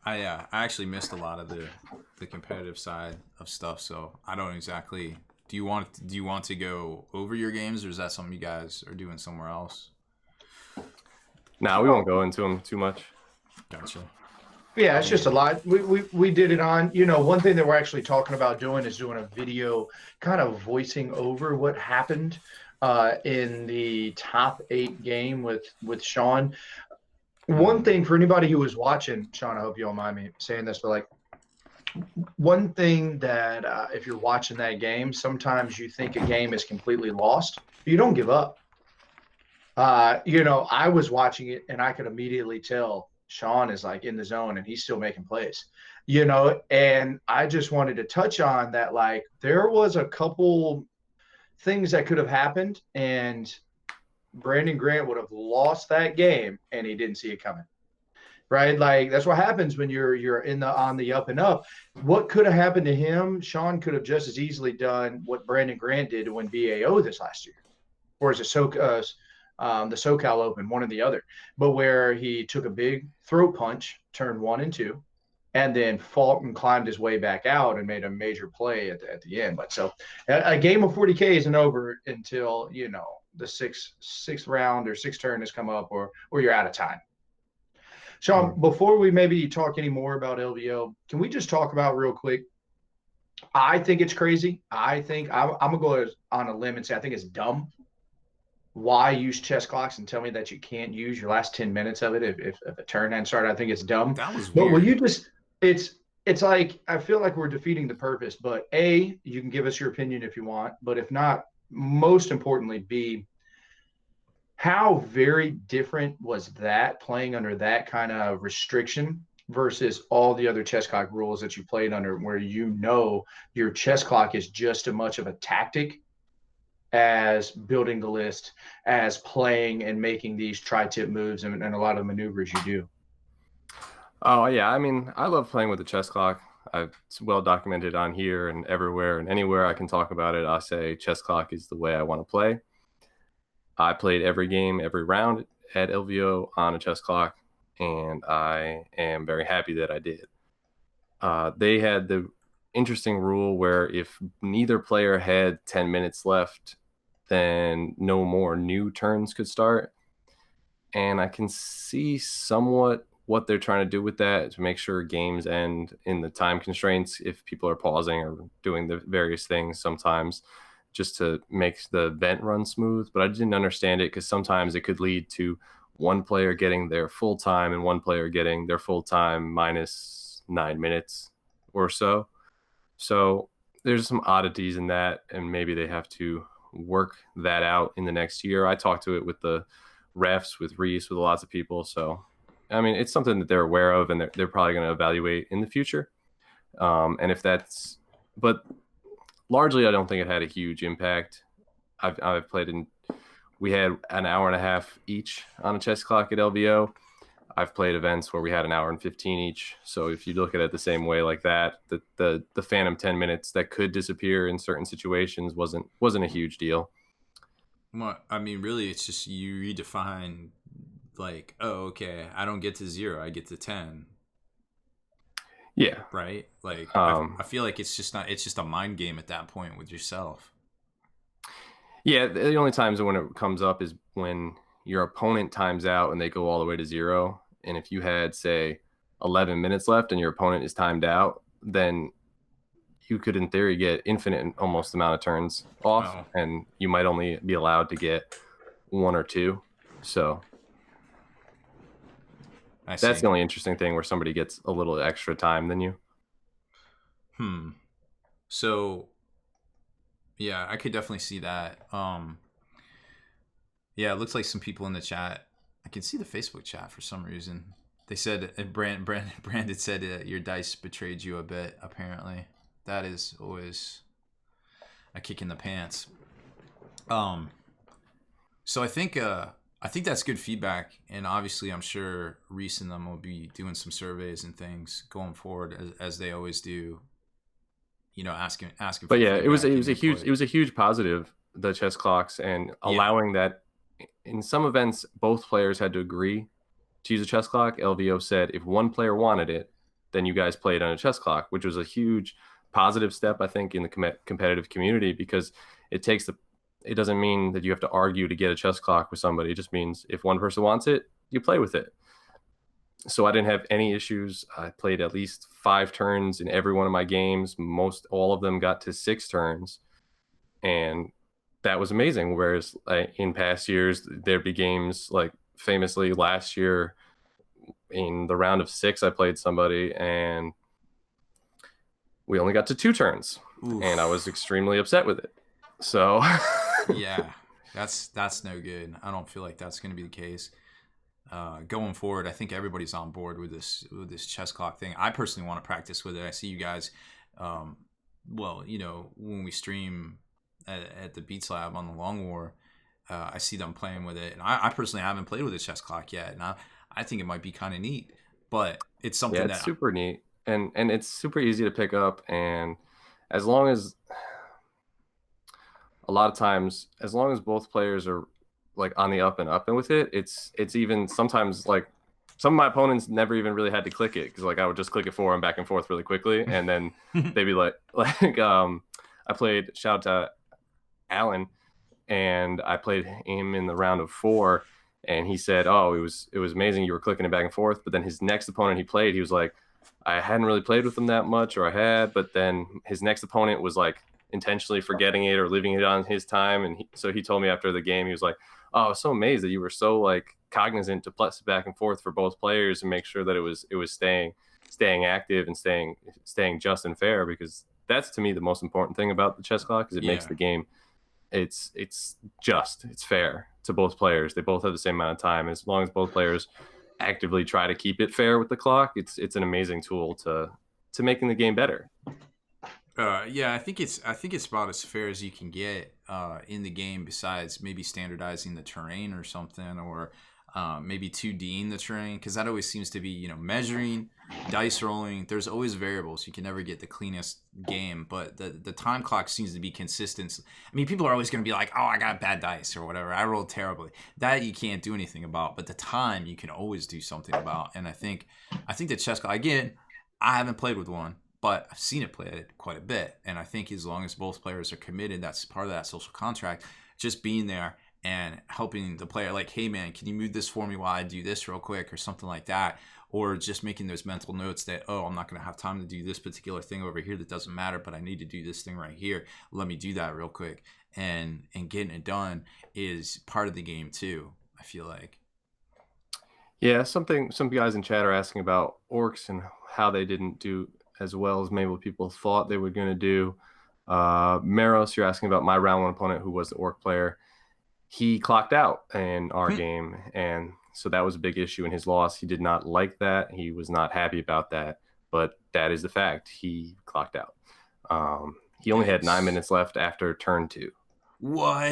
I actually missed a lot of the competitive side of stuff, so I don't exactly. Do you want to go over your games, or is that something you guys are doing somewhere else? No, we won't go into them too much. Gotcha. Yeah, it's just a lot. We did it on, one thing that we're actually talking about doing is doing a video kind of voicing over what happened in the top 8 game with Sean. One thing for anybody who was watching, Sean, I hope you don't mind me saying this, but like, one thing that if you're watching that game, sometimes you think a game is completely lost. You don't give up. I was watching it, and I could immediately tell Sean is like in the zone, and he's still making plays, and I just wanted to touch on that. Like, there was a couple things that could have happened, and Brandon Grant would have lost that game, and he didn't see it coming. Right? Like, that's what happens when you're on the up and up. What could have happened to him? Sean could have just as easily done what Brandon Grant did to win BAO this last year, or is it the SoCal Open, one or the other, but where he took a big throat punch, turn 1 and 2, and then fought and climbed his way back out and made a major play at the end. But so a game of 40K isn't over until the sixth round or sixth turn has come up, or you're out of time. Sean, before we maybe talk any more about LVO, can we just talk about real quick? I think it's crazy. I think I'm going to go on a limb and say I think it's dumb. Why use chess clocks and tell me that you can't use your last 10 minutes of it if a turn hadn't started? I think it's dumb. That was weird. But will you just – it's like I feel like we're defeating the purpose. But A, you can give us your opinion if you want. But if not, most importantly, B, how very different was that playing under that kind of restriction versus all the other chess clock rules that you played under, where your chess clock is just as much of a tactic as building the list, as playing and making these tri-tip moves and a lot of the maneuvers you do? Oh, yeah. I mean, I love playing with the chess clock. It's well documented on here and everywhere, and anywhere I can talk about it, I say chess clock is the way I want to play. I played every game, every round at LVO on a chess clock, and I am very happy that I did. They had the interesting rule where if neither player had 10 minutes left, then no more new turns could start. And I can see somewhat what they're trying to do with that, to make sure games end in the time constraints if people are pausing or doing the various things sometimes, just to make the event run smooth. But I didn't understand it, because sometimes it could lead to one player getting their full time and one player getting their full time minus 9 minutes or so. So there's some oddities in that, and maybe they have to work that out in the next year. I talked to it with the refs, with Reese, with lots of people. So, I mean, it's something that they're aware of, and they're probably going to evaluate in the future. And if that's, but largely, I don't think it had a huge impact. I've played in. We had an hour and a half each on a chess clock at LVO. I've played events where we had an hour and 15 each. So if you look at it the same way like that, the phantom 10 minutes that could disappear in certain situations wasn't a huge deal. Well, I mean, really, it's just you redefine, like, oh, okay, I don't get to 0, I get to 10. Yeah. Right? Like, I feel like it's just a mind game at that point with yourself. Yeah, the only times when it comes up is when your opponent times out and they go all the way to 0. And if you had, say, 11 minutes left and your opponent is timed out, then you could, in theory, get infinite almost amount of turns off, and you might only be allowed to get 1 or 2. So that's the only interesting thing where somebody gets a little extra time than you. So, yeah, I could definitely see that. Yeah, it looks like some people in the chat. I can see the Facebook chat for some reason. They said, Brandon said your dice betrayed you a bit, apparently. That is always a kick in the pants. So I think that's good feedback, and obviously I'm sure Reese and them will be doing some surveys and things going forward as they always do. You know, asking. But yeah, it was a huge positive, the chess clocks, and allowing that. In some events, both players had to agree to use a chess clock. LVO said if one player wanted it, then you guys played on a chess clock, which was a huge positive step, I think, in the competitive community, because it doesn't mean that you have to argue to get a chess clock with somebody. It just means if one person wants it, you play with it. So I didn't have any issues. I played at least 5 turns in every one of my games. All of them got to 6 turns. And that was amazing. Whereas in past years, there'd be games like famously last year in the round of 6, I played somebody and we only got to 2 turns. Oof. And I was extremely upset with it. So yeah, that's no good. I don't feel like that's going to be the case. Going forward, I think everybody's on board with this chess clock thing. I personally want to practice with it. I see you guys, well, you know, when we stream at the Beats Lab on the Long War, I see them playing with it, and I personally haven't played with a chess clock yet, and I think it might be kind of neat. But it's something that's super neat, and it's super easy to pick up, and as long as both players are like on the up and with it, it's even sometimes like some of my opponents never even really had to click it, because like I would just click it for them back and forth really quickly, and then they'd be like I played, shout out to Alan, and I played him in the round of 4, and he said, oh, it was amazing, you were clicking it back and forth. But then his next opponent he played, he was like, I hadn't really played with him that much, or I had, but then his next opponent was like intentionally forgetting it or leaving it on his time, and so he told me after the game, he was like, oh, I was so amazed that you were so like cognizant to plus back and forth for both players and make sure that it was staying active and staying just and fair, because that's to me the most important thing about the chess clock, is it makes the game, it's fair to both players. They both have the same amount of time. As long as both players actively try to keep it fair with the clock, it's an amazing tool to making the game better. Yeah, I think it's about as fair as you can get in the game, besides maybe standardizing the terrain or something, or maybe 2D'ing the terrain, because that always seems to be, you know, measuring, dice rolling. There's always variables. You can never get the cleanest game, but the time clock seems to be consistent. I mean, people are always going to be like, oh, I got bad dice or whatever, I rolled terribly. That you can't do anything about, but the time you can always do something about. And I think the chess clock, again, I haven't played with one, but I've seen it played quite a bit. And I think as long as both players are committed, that's part of that social contract, just being there and helping the player, like, hey man, can you move this for me while I do this real quick, or something like that. Or just making those mental notes that, oh, I'm not going to have time to do this particular thing over here that doesn't matter, but I need to do this thing right here. Let me do that real quick. And getting it done is part of the game too, I feel like. Yeah, some guys in chat are asking about orcs and how they didn't do as well as maybe what people thought they were going to do. Maros, you're asking about my round 1 opponent, who was the orc player. He clocked out in our game, and so that was a big issue in his loss. He did not like that. He was not happy about that, but that is the fact. He clocked out. He only had 9 minutes left after turn 2. What?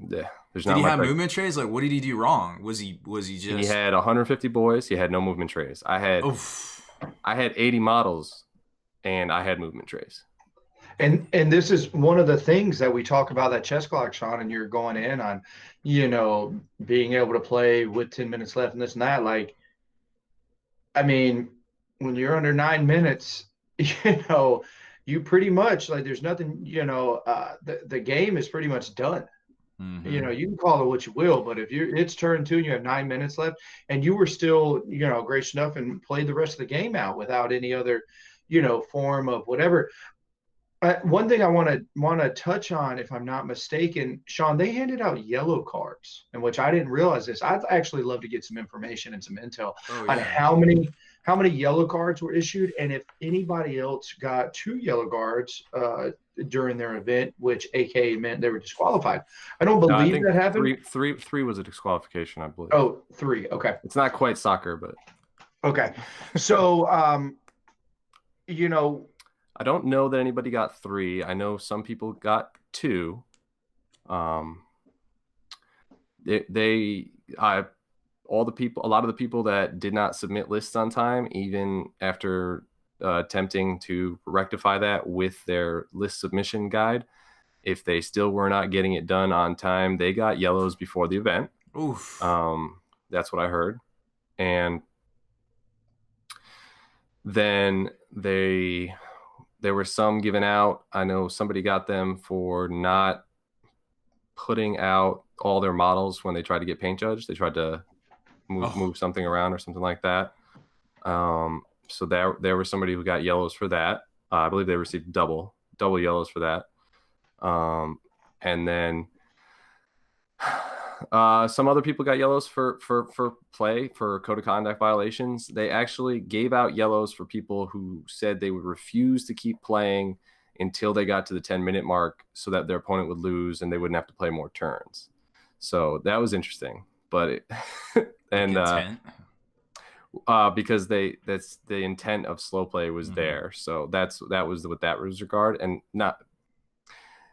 Yeah, there's Did not he much. have movement trays? Like, what did he do wrong? Was he He just? had 150 boys. He had no movement trays. Oof. I had 80 models, and I had movement trays. And this is one of the things that we talk about that chess clock, Sean, and you're going in on, being able to play with 10 minutes left and this and that. Like, I mean, when you're under 9 minutes, you pretty much like there's nothing, the game is pretty much done. Mm-hmm. You can call it what you will, but if it's turn two and you have 9 minutes left and you were still, gracious enough and played the rest of the game out without any other, form of whatever. One thing I want to touch on, if I'm not mistaken, Sean, they handed out yellow cards, in which I didn't realize this. I'd actually love to get some information and some intel Oh on yeah. how many yellow cards were issued, and if anybody else got 2 yellow cards during their event, which AKA meant they were disqualified. I don't No, I believe think that happened. three was a disqualification, I believe. Oh, 3. Okay. It's not quite soccer, but Okay. So, you know, I don't know that anybody got 3. I know some people got 2. A lot of the people that did not submit lists on time, even after attempting to rectify that with their list submission guide, if they still were not getting it done on time, they got yellows before the event. Oof. That's what I heard. And then there were some given out. I know somebody got them for not putting out all their models when they tried to get paint judged. They tried to move something around or something like that. So there was somebody who got yellows for that. I believe they received double yellows for that. And then some other people got yellows for play for code of conduct violations. They actually gave out yellows for people who said they would refuse to keep playing until they got to the 10-minute mark so that their opponent would lose and they wouldn't have to play more turns. So that was interesting. But because that's the intent of slow play was there. So that was what that was regard. And not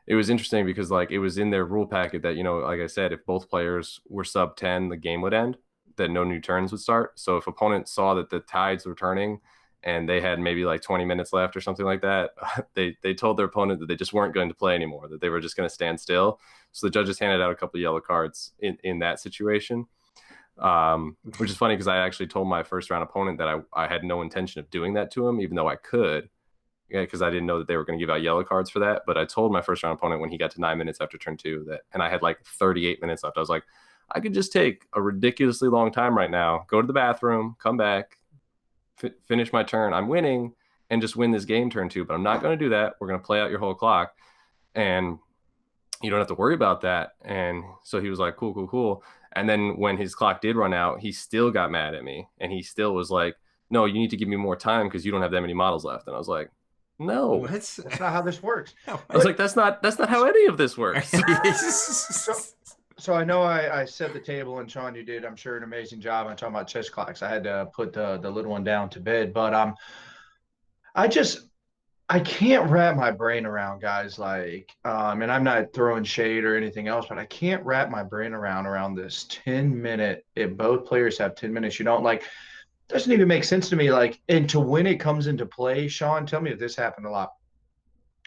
it was interesting because like it was in their rule packet that, like I said, if both players were sub 10, the game would end, that no new turns would start. So if opponents saw that the tides were turning and they had maybe like 20 minutes left or something like that, they told their opponent that they just weren't going to play anymore, that they were just going to stand still. So the judges handed out a couple of yellow cards in that situation, which is funny because I actually told my first round opponent that I had no intention of doing that to him, even though I could. Because I didn't know that they were going to give out yellow cards for that. But I told my first round opponent when he got to 9 minutes after turn 2 and I had like 38 minutes left. I was like, I could just take a ridiculously long time right now, go to the bathroom, come back, finish my turn. I'm winning and just win this game turn 2. But I'm not going to do that. We're going to play out your whole clock. And you don't have to worry about that. And so he was like, cool. And then when his clock did run out, he still got mad at me. And he still was like, no, you need to give me more time because you don't have that many models left. And I was like, no, that's not how this works. I was like, that's not how any of this works. So I know I set the table, and Sean, you did, I'm sure, an amazing job on talking about chess clocks. I had to put the little one down to bed, but I can't wrap my brain around, guys, like, and I'm not throwing shade or anything else, but I can't wrap my brain around this 10-minute. If both players have 10 minutes, you don't like. Doesn't even make sense to me. Like, and to when it comes into play, Sean, tell me if this happened a lot,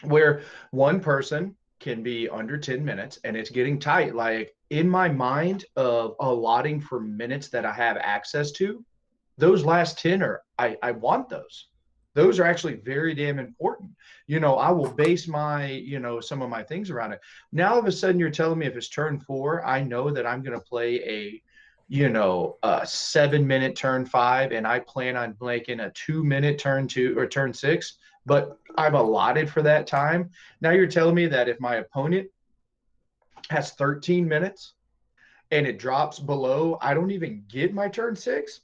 where one person can be under 10 minutes and it's getting tight. Like in my mind of allotting for minutes that I have access to, those last 10 I want those. Those are actually very damn important. I will base my, some of my things around it. Now, all of a sudden you're telling me if it's turn 4, I know that I'm going to play a 7-minute turn 5, and I plan on making a 2-minute turn 2 or turn 6, but I've allotted for that time. Now you're telling me that if my opponent has 13 minutes and it drops below, I don't even get my turn 6.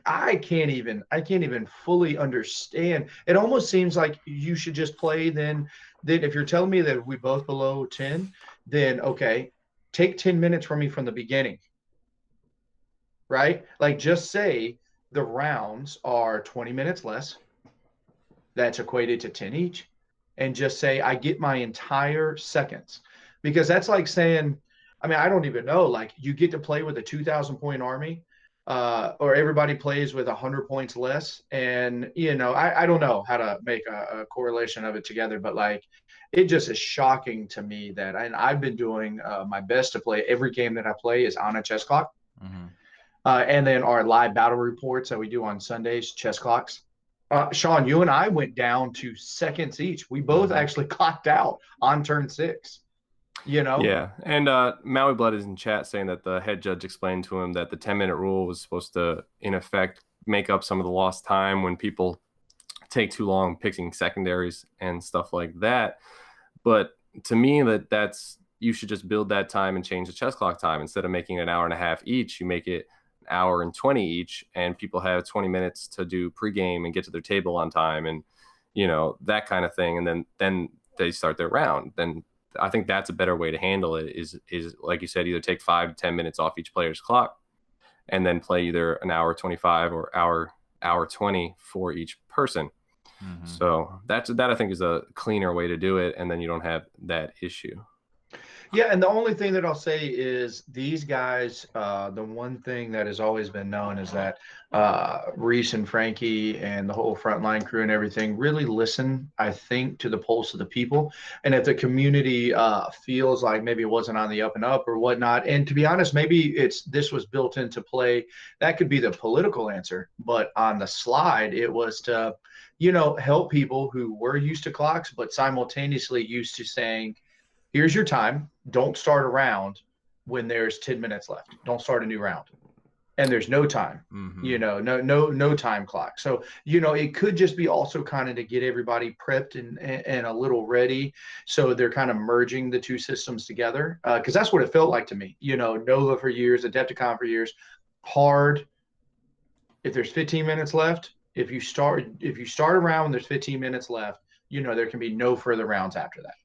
I can't even fully understand. It almost seems like you should just play then if you're telling me that we both below 10, then okay, take 10 minutes from me from the beginning. Right? Like just say the rounds are 20 minutes less. That's equated to 10 each. and just say, I get my entire seconds. Because that's like saying, I mean, I don't even know, like you get to play with a 2,000 point army, or everybody plays with 100 points less. And, I don't know how to make a correlation of it together, but like, it just is shocking to me that, and I've been doing my best to play every game that I play is on a chess clock. Mm-hmm. And then our live battle reports that we do on Sundays, chess clocks. Sean, you and I went down to seconds each. We both actually clocked out on turn 6. Yeah, and Maui Blood is in chat saying that the head judge explained to him that the 10-minute rule was supposed to, in effect, make up some of the lost time when people take too long picking secondaries and stuff like that. But to me, that's you should just build that time and change the chess clock time. Instead of making it an hour and a half each, you make it an hour and 20 each, and people have 20 minutes to do pregame and get to their table on time, and that kind of thing. And then they start their round. Then I think that's a better way to handle it. Is like you said, either take 5 to 10 minutes off each player's clock, and then play either an hour 25 or hour 20 for each person. Mm-hmm. So that I think is a cleaner way to do it, and then you don't have that issue. Yeah, and the only thing that I'll say is these guys, the one thing that has always been known is that Reese and Frankie and the whole frontline crew and everything really listen, I think, to the pulse of the people. And if the community feels like maybe it wasn't on the up and up or whatnot, and to be honest, maybe this was built into play, that could be the political answer. But on the slide, it was to, help people who were used to clocks, but simultaneously used to saying, here's your time. Don't start a round when there's 10 minutes left. Don't start a new round. And there's no time, no time clock. So, it could just be also kind of to get everybody prepped and a little ready. So they're kind of merging the two systems together. Cause that's what it felt like to me, Nova for years, Adepticon for years, hard. If there's 15 minutes left, if you start a round when there's 15 minutes left, there can be no further rounds after that.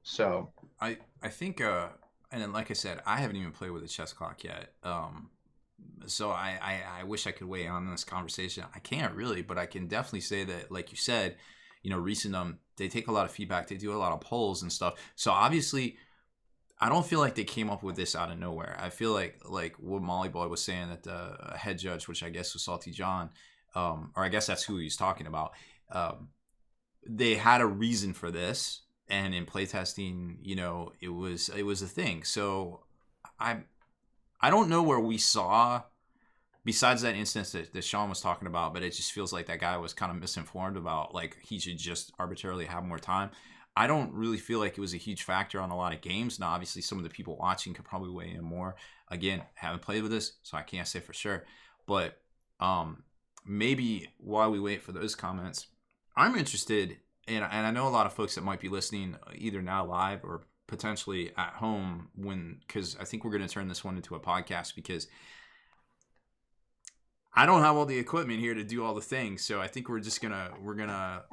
So I think, and then, like I said, I haven't even played with a chess clock yet. So I wish I could weigh in on this conversation. I can't really, but I can definitely say that, like you said, recent they take a lot of feedback. They do a lot of polls and stuff. So obviously, I don't feel like they came up with this out of nowhere. I feel like what Molly Boy was saying, that the head judge, which I guess was Salty John, or I guess that's who he's talking about. They had a reason for this. And in playtesting, it was a thing. So I don't know where we saw, besides that instance that Sean was talking about, but it just feels like that guy was kind of misinformed about, like, he should just arbitrarily have more time. I don't really feel like it was a huge factor on a lot of games. Now, obviously, some of the people watching could probably weigh in more. Again, haven't played with this, so I can't say for sure. But maybe while we wait for those comments, I'm interested. And I know a lot of folks that might be listening either now live or potentially at home because I think we're going to turn this one into a podcast, because I don't have all the equipment here to do all the things. So I think we're gonna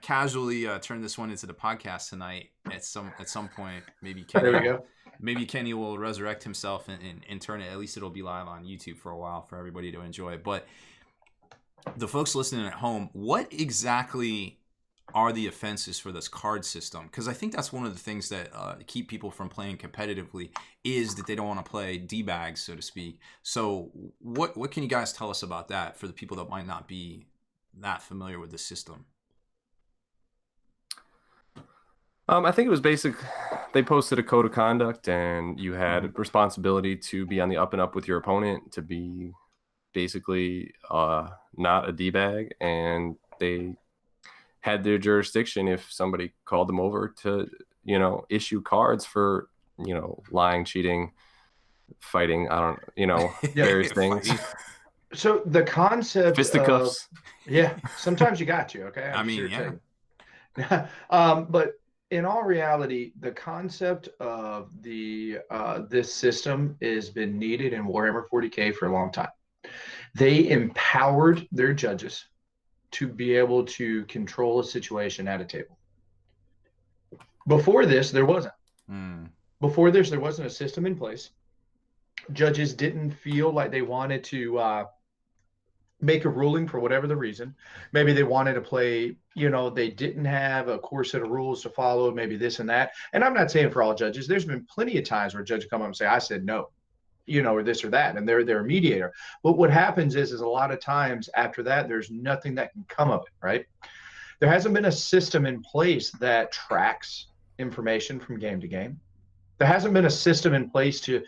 casually turn this one into the podcast tonight at some point. Maybe Kenny, there we go. Maybe Kenny will resurrect himself and turn it. At least it'll be live on YouTube for a while for everybody to enjoy. But the folks listening at home, what exactly are the offenses for this card system? Because I think that's one of the things that keep people from playing competitively, is that they don't want to play D-bags, so to speak. So what can you guys tell us about that for the people that might not be that familiar with the system? I think it was basic. They posted a code of conduct, and you had responsibility to be on the up and up with your opponent, to be basically not a D-bag, and they had their jurisdiction if somebody called them over to, issue cards for, lying, cheating, fighting, various things. So the concept fisticuffs. Sometimes you got you. Okay. But in all reality, the concept of this system has been needed in Warhammer 40K for a long time. They empowered their judges to be able to control a situation at a table. Before this, there wasn't. Before this, there wasn't a system in place. Judges didn't feel like they wanted to make a ruling for whatever the reason. Maybe they wanted to play, they didn't have a core set of rules to follow, maybe this and that. And I'm not saying for all judges, there's been plenty of times where judges come up and say, I said no, or this or that, and they're a mediator. But what happens is a lot of times after that, there's nothing that can come of it, right? There hasn't been a system in place that tracks information from game to game. There hasn't been a system in place to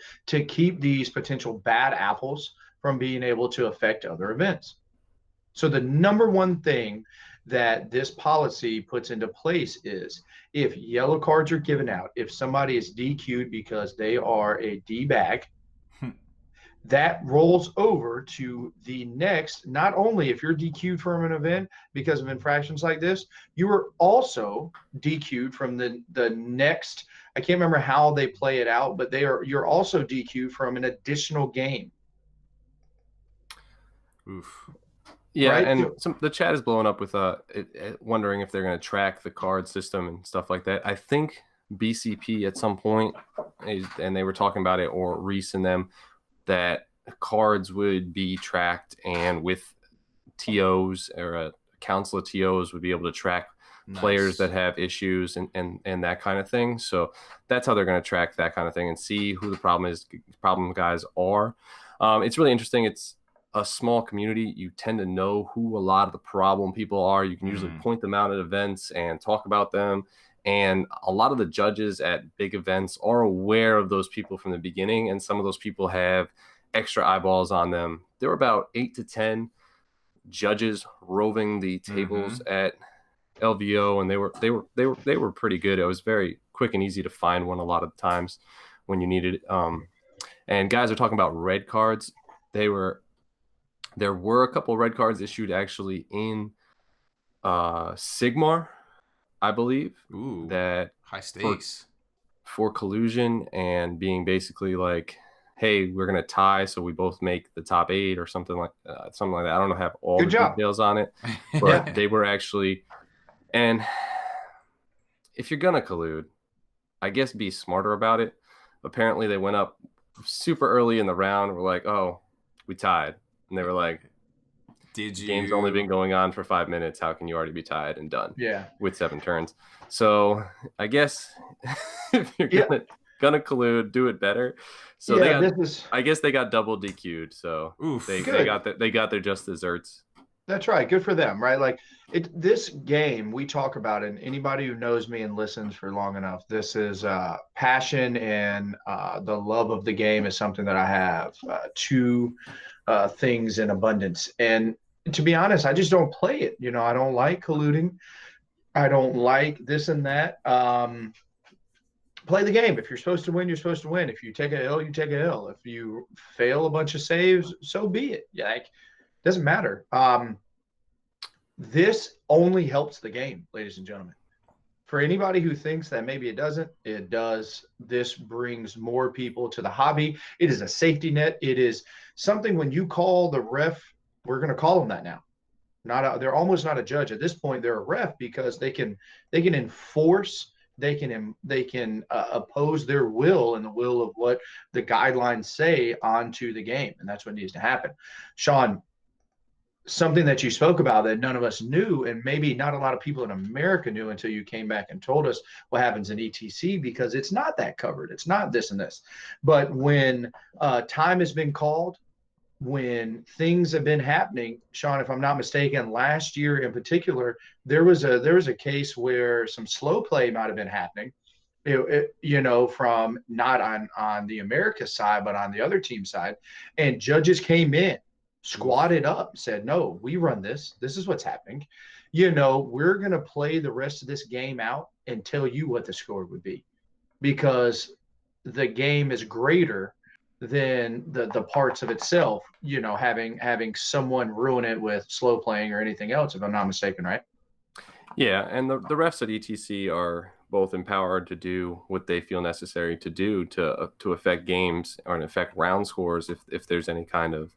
keep these potential bad apples from being able to affect other events. So the number one thing that this policy puts into place is if yellow cards are given out, if somebody is DQ'd because they are a D-bag, that rolls over to the next. Not only if you're DQ'd from an event because of infractions like this, you are also DQ'd from the next. I can't remember how they play it out, but you're also DQ'd from an additional game. Oof. Yeah, right? and the chat is blowing up with wondering if they're going to track the card system and stuff like that. I think BCP at some point, and they were talking about it, or Reese and them, that cards would be tracked, and with TOs or a council of TOs would be able to track players that have issues and that kind of thing. So that's how they're going to track that kind of thing and see who the problem guys are. It's really interesting. It's a small community. You tend to know who a lot of the problem people are. You can usually point them out at events and talk about them. And a lot of the judges at big events are aware of those people from the beginning, and some of those people have extra eyeballs on them. There were about 8 to 10 judges roving the tables at LVO, and they were pretty good. It was very quick and easy to find one a lot of times when you needed it. And guys are talking about red cards. There were a couple of red cards issued actually in Sigmar, I believe. Ooh, that high stakes for collusion and being basically like, hey, we're gonna tie, so we both make the top 8 or something like that. I don't know, have all the details on it, but they were actually. And if you're gonna collude, I guess be smarter about it. Apparently, they went up super early in the round. We're like, oh, we tied, and they were like, did you? Game's only been going on for 5 minutes. How can you already be tied and done? Yeah. With 7 turns. So I guess if you're gonna collude, do it better. So I guess they got double DQ'd. So they got their just desserts. That's right. Good for them, right? Like this game, we talk about it, and anybody who knows me and listens for long enough, this is passion and the love of the game is something that I have. Two things in abundance. And to be honest, I just don't play it. I don't like colluding. I don't like this and that. Play the game. If you're supposed to win, you're supposed to win. If you take a L, you take a L. If you fail a bunch of saves, so be it. Like, doesn't matter. This only helps the game, ladies and gentlemen. For anybody who thinks that maybe it doesn't, it does. This brings more people to the hobby. It is a safety net. It is something when you call the ref, we're going to call them that now. They're almost not a judge at this point. They're a ref because they can enforce. They can oppose their will and the will of what the guidelines say onto the game, and that's what needs to happen. Sean, something that you spoke about that none of us knew, and maybe not a lot of people in America knew until you came back and told us what happens in ETC, because it's not that covered. It's not this and this. But when time has been called, when things have been happening, Sean, if I'm not mistaken, last year in particular, there was a case where some slow play might have been happening, from not on the America side, but on the other team side, and judges came in, squatted up, said, no, we run this. This is what's happening. We're going to play the rest of this game out and tell you what the score would be, because the game is greater than the parts of itself, having someone ruin it with slow playing or anything else, if I'm not mistaken, right? Yeah, and the refs at ETC are both empowered to do what they feel necessary to do to affect games or affect round scores if there's any kind of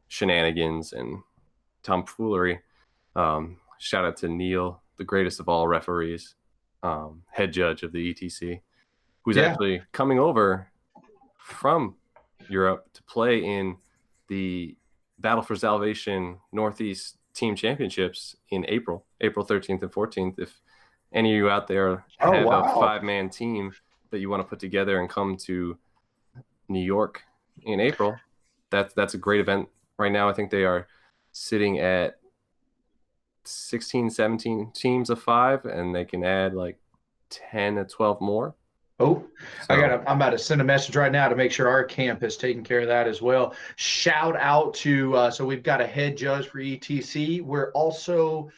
shenanigans and tomfoolery. Shout out to Neil, the greatest of all referees, head judge of the ETC, who's actually coming over from Europe to play in the Battle for Salvation Northeast Team Championships in April 13th and 14th. If any of you out there Oh, have a wow. 5-man team that you want to put together and come to New York in April, that's a great event. Right now, I think they are sitting at 16, 17 teams of 5, and they can add like 10 to 12 more. Oh, So, I'm about to send a message right now to make sure our camp has taken care of that as well. Shout out to, so we've got a head judge for ETC. We're also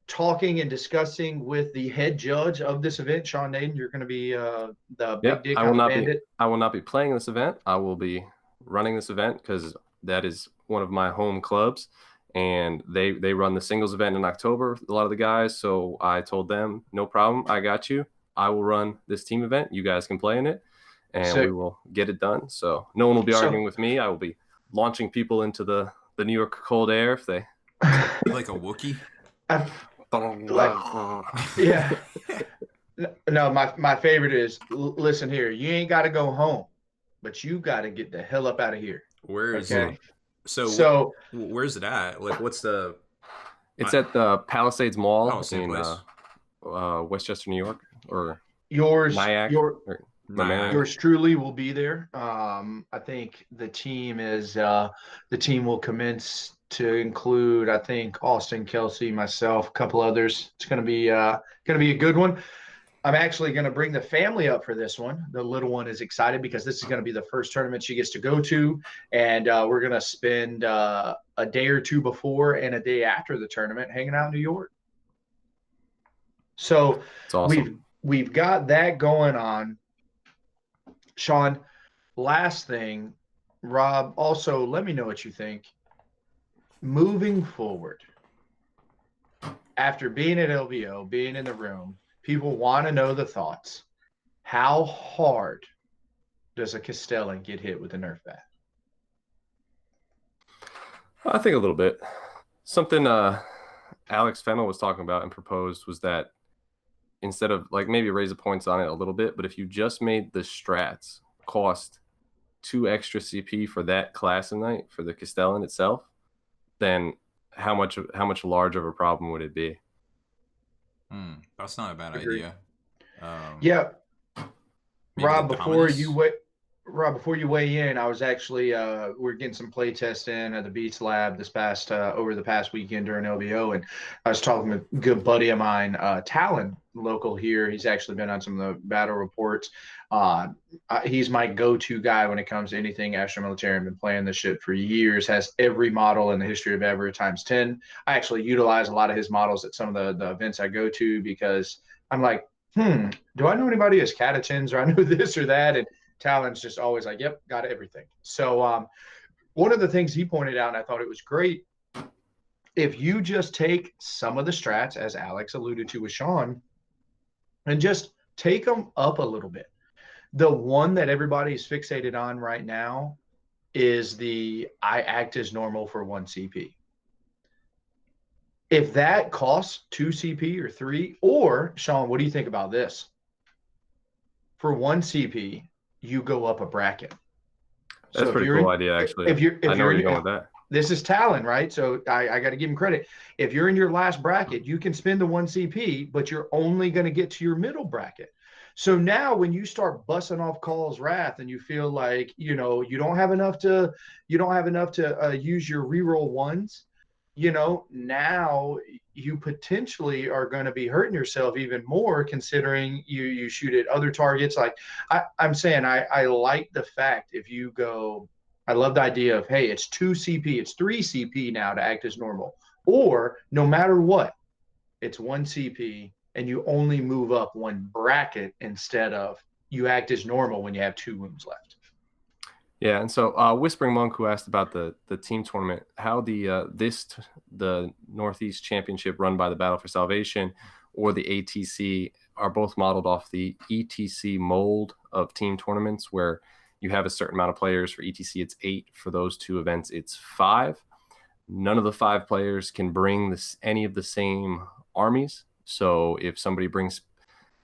talking and discussing with the head judge of this event, Sean Naden. You're going to be the big dick on the bandit. I will not be playing this event. I will be running this event because that is one of my home clubs, and they run the singles event in October, a lot of the guys. So I told them, no problem, I got you. I will run this team event. You guys can play in it, and we will get it done. So no one will be arguing with me. I will be launching people into the New York cold air if they like a Wookiee. Yeah. No, my favorite is, listen here, you ain't got to go home, but you got to get the hell up out of here. Where is okay? it? So where's it at? Like, what's the? It's at the Palisades Mall same in place. Westchester, New York, or yours. Nyack. Yours truly will be there. I think the team will commence to include, I think, Austin, Kelsey, myself, a couple others. It's gonna be a good one. I'm actually going to bring the family up for this one. The little one is excited because this is going to be the first tournament she gets to go to, and we're going to spend a day or two before and a day after the tournament hanging out in New York. So awesome. we've got that going on. Sean, last thing, Rob, also let me know what you think. Moving forward, after being at LVO, being in the room, people want to know the thoughts. How hard does a Castellan get hit with a Nerf bat? I think a little bit. Something Alex Fennell was talking about and proposed was that instead of like maybe raise the points on it a little bit, but if you just made the strats cost 2 extra CP for that class a night for the Castellan itself, then how much larger of a problem would it be? That's not a bad idea. Yeah, Rob, before you weigh in, I was actually we're getting some play tests in at the Beats Lab this past over the past weekend during LVO, and I was talking with a good buddy of mine, Talon, local here. He's actually been on some of the battle reports. He's my go-to guy when it comes to anything extra-military. I've been playing this shit for years, has every model in the history of ever times 10. I actually utilize a lot of his models at some of the events I go to because I'm like, do I know anybody as catechins, or I know this or that? And Talon's just always like, yep, got everything. So one of the things he pointed out, and I thought it was great, if you just take some of the strats, as Alex alluded to with Sean, and just take them up a little bit. The one that everybody's fixated on right now is the I act as normal for 1 CP. If that costs 2 CP or 3, or Sean, what do you think about this? For 1 CP, you go up a bracket. That's a pretty cool idea, actually. I know where you're going with that. This is Talon, right? So I got to give him credit. If you're in your last bracket, you can spend the 1 CP, but you're only going to get to your middle bracket. So now when you start busting off Call's Wrath and you feel like, you don't have enough to use your reroll ones, now you potentially are going to be hurting yourself even more, considering you shoot at other targets. Like I'm saying, I like the fact if you go, I love the idea of, hey, it's 2 CP, it's 3 CP now to act as normal, or no matter what, it's 1 CP and you only move up 1 bracket instead of you act as normal when you have 2 wounds left. Yeah, and so Whispering Monk, who asked about the team tournament, how the Northeast Championship run by the Battle for Salvation or the ATC are both modeled off the ETC mold of team tournaments, where you have a certain amount of players. For ETC, it's 8. For those 2 events, it's 5. None of the 5 players can bring any of the same armies. So if somebody brings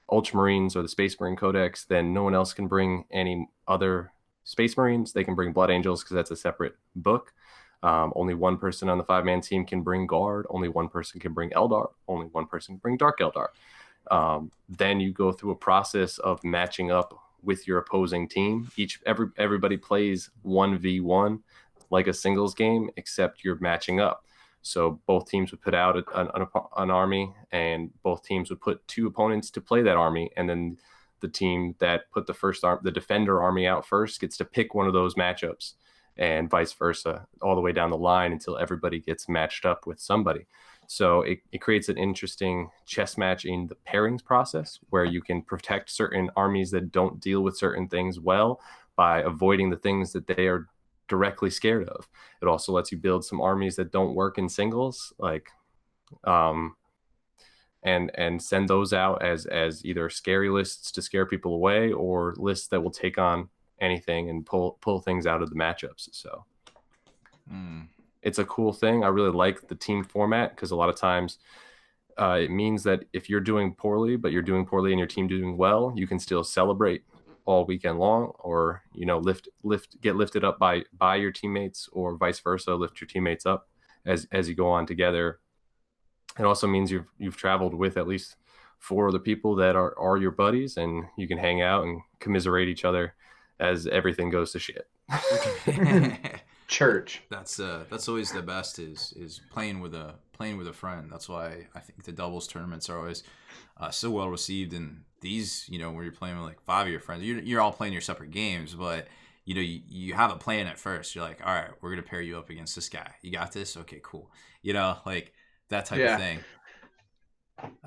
Ultramarines or the Space Marine Codex, then no one else can bring any other Space Marines. They can bring Blood Angels because that's a separate book. Only one person on the 5-man team can bring guard. Only one person can bring Eldar. Only one person can bring Dark Eldar. Then you go through a process of matching up with your opposing team. Everybody plays 1v1 like a singles game, except you're matching up. So both teams would put out an army, and both teams would put 2 opponents to play that army, and then the team that put the defender army out first gets to pick one of those matchups, and vice versa, all the way down the line until everybody gets matched up with somebody. So it creates an interesting chess match in the pairings process, where you can protect certain armies that don't deal with certain things well by avoiding the things that they are directly scared of. It also lets you build some armies that don't work in singles, like and send those out as either scary lists to scare people away, or lists that will take on anything and pull things out of the matchups. So it's a cool thing. I really like the team format, because a lot of times it means that if you're doing poorly, but you're doing poorly and your team doing well, you can still celebrate all weekend long, or get lifted up by your teammates, or vice versa, lift your teammates up as you go on together. It also means you've traveled with at least 4 other people that are your buddies, and you can hang out and commiserate each other as everything goes to shit. Church. That's always the best, is playing with a friend. That's why I think the doubles tournaments are always so well received. And these, where you're playing with like 5 of your friends, you're all playing your separate games, but you have a plan at first. You're like, all right, we're gonna pair you up against this guy. You got this? Okay, cool. Like that type of thing.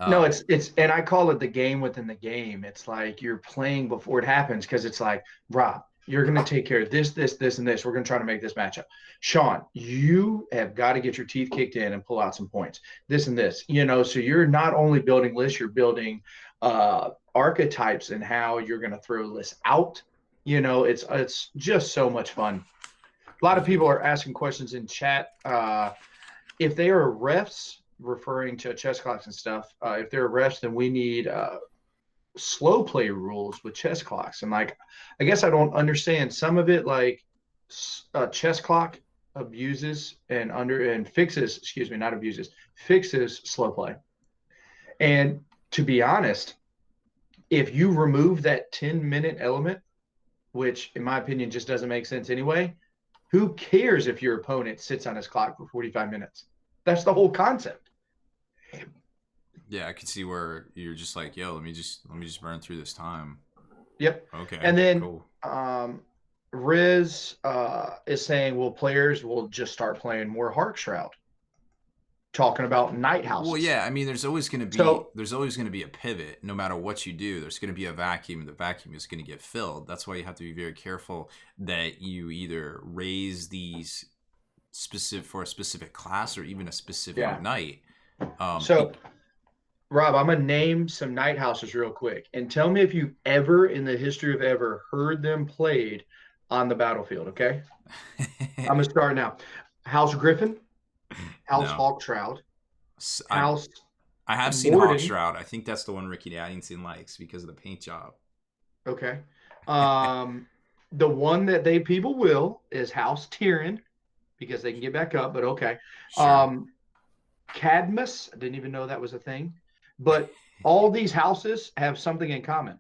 No, it's and I call it the game within the game. It's like you're playing before it happens, because it's like, Rob, you're going to take care of this, and this. We're going to try to make this matchup. Sean, you have got to get your teeth kicked in and pull out some points. This and this, so you're not only building lists, you're building archetypes and how you're going to throw lists out. It's just so much fun. A lot of people are asking questions in chat. If they are refs, referring to chess clocks and stuff, if they're refs, then we need slow play rules with chess clocks. And like, I guess I don't understand some of it. Like, chess clock abuses and fixes, not abuses, fixes slow play. And to be honest, if you remove that 10-minute element, which in my opinion just doesn't make sense anyway, who cares if your opponent sits on his clock for 45 minutes? That's the whole concept. Yeah, I can see where you're just like, yo, let me just burn through this time. Yep. Okay. And then cool. Riz is saying, well, players will just start playing more Hark Shroud, talking about night houses. Well, yeah, I mean, there's always going to be a pivot. No matter what you do, there's going to be a vacuum. The vacuum is going to get filled. That's why you have to be very careful that you either raise these for a specific class or even a specific night. Rob, I'm going to name some night houses real quick, and tell me if you've ever in the history of ever heard them played on the battlefield, okay? I'm going to start now. House Griffin, House Hawkshroud, House I have seen Hawkshroud. I think that's the one Ricky Addington likes because of the paint job. Okay. The one that people will is House Tyrion, because they can get back up, but okay. Sure. Cadmus, I didn't even know that was a thing. But all these houses have something in common.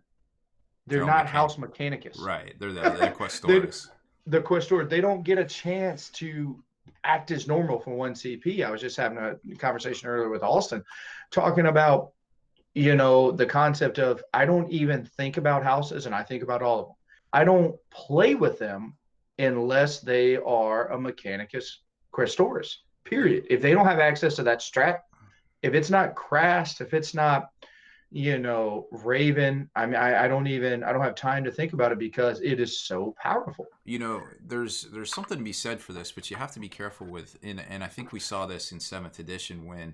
They're not House Mechanicus. Right. They're Questores. They're Questores. They don't get a chance to act as normal for 1 CP. I was just having a conversation earlier with Austin, talking about, the concept of, I don't even think about houses, and I think about all of them. I don't play with them unless they are a Mechanicus Questores, period. If they don't have access to that strat, if it's not Crast, if it's not, Raven, I mean, I don't have time to think about it, because it is so powerful. There's something to be said for this, but you have to be careful with, and I think we saw this in 7th edition when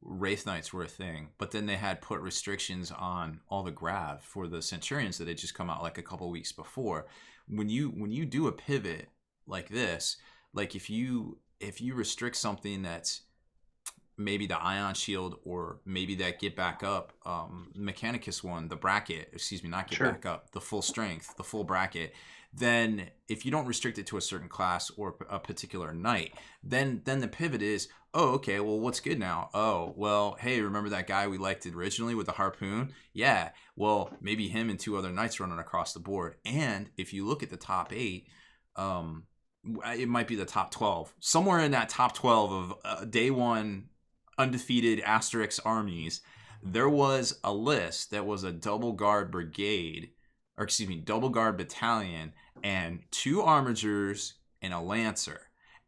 Wraith Knights were a thing, but then they had put restrictions on all the grav for the Centurions that had just come out like a couple weeks before. When you do a pivot like this, like if you restrict something that's maybe the ion shield, or maybe that get back up Mechanicus one, the bracket, excuse me, not get back up, the full strength, the full bracket, then if you don't restrict it to a certain class or a particular knight, then the pivot is, oh, okay, well, what's good now? Oh, well, hey, remember that guy we liked originally with the harpoon? Yeah, well, maybe him and 2 other knights running across the board. And if you look at the top 8, it might be the top 12. Somewhere in that top 12 of day 1 undefeated Asterix armies, there was a list that was a double guard brigade, or excuse me, double guard battalion, and 2 armigers and a lancer.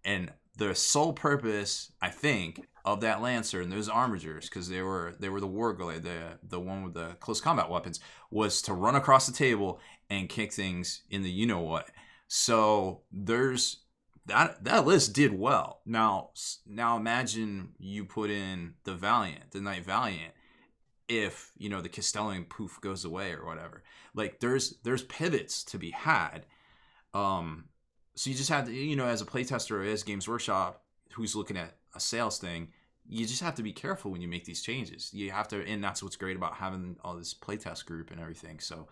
And the sole purpose, I think, of that lancer and those armigers, because they were the warglade, the one with the close combat weapons, was to run across the table and kick things in the you know what. So there's that list did well. Now imagine you put in the Valiant, the Knight Valiant, if the Castellan poof goes away or whatever. Like there's pivots to be had. So you just have to, as a playtester or as Games Workshop who's looking at a sales thing, you just have to be careful when you make these changes. You have to, and that's what's great about having all this playtest group and everything. So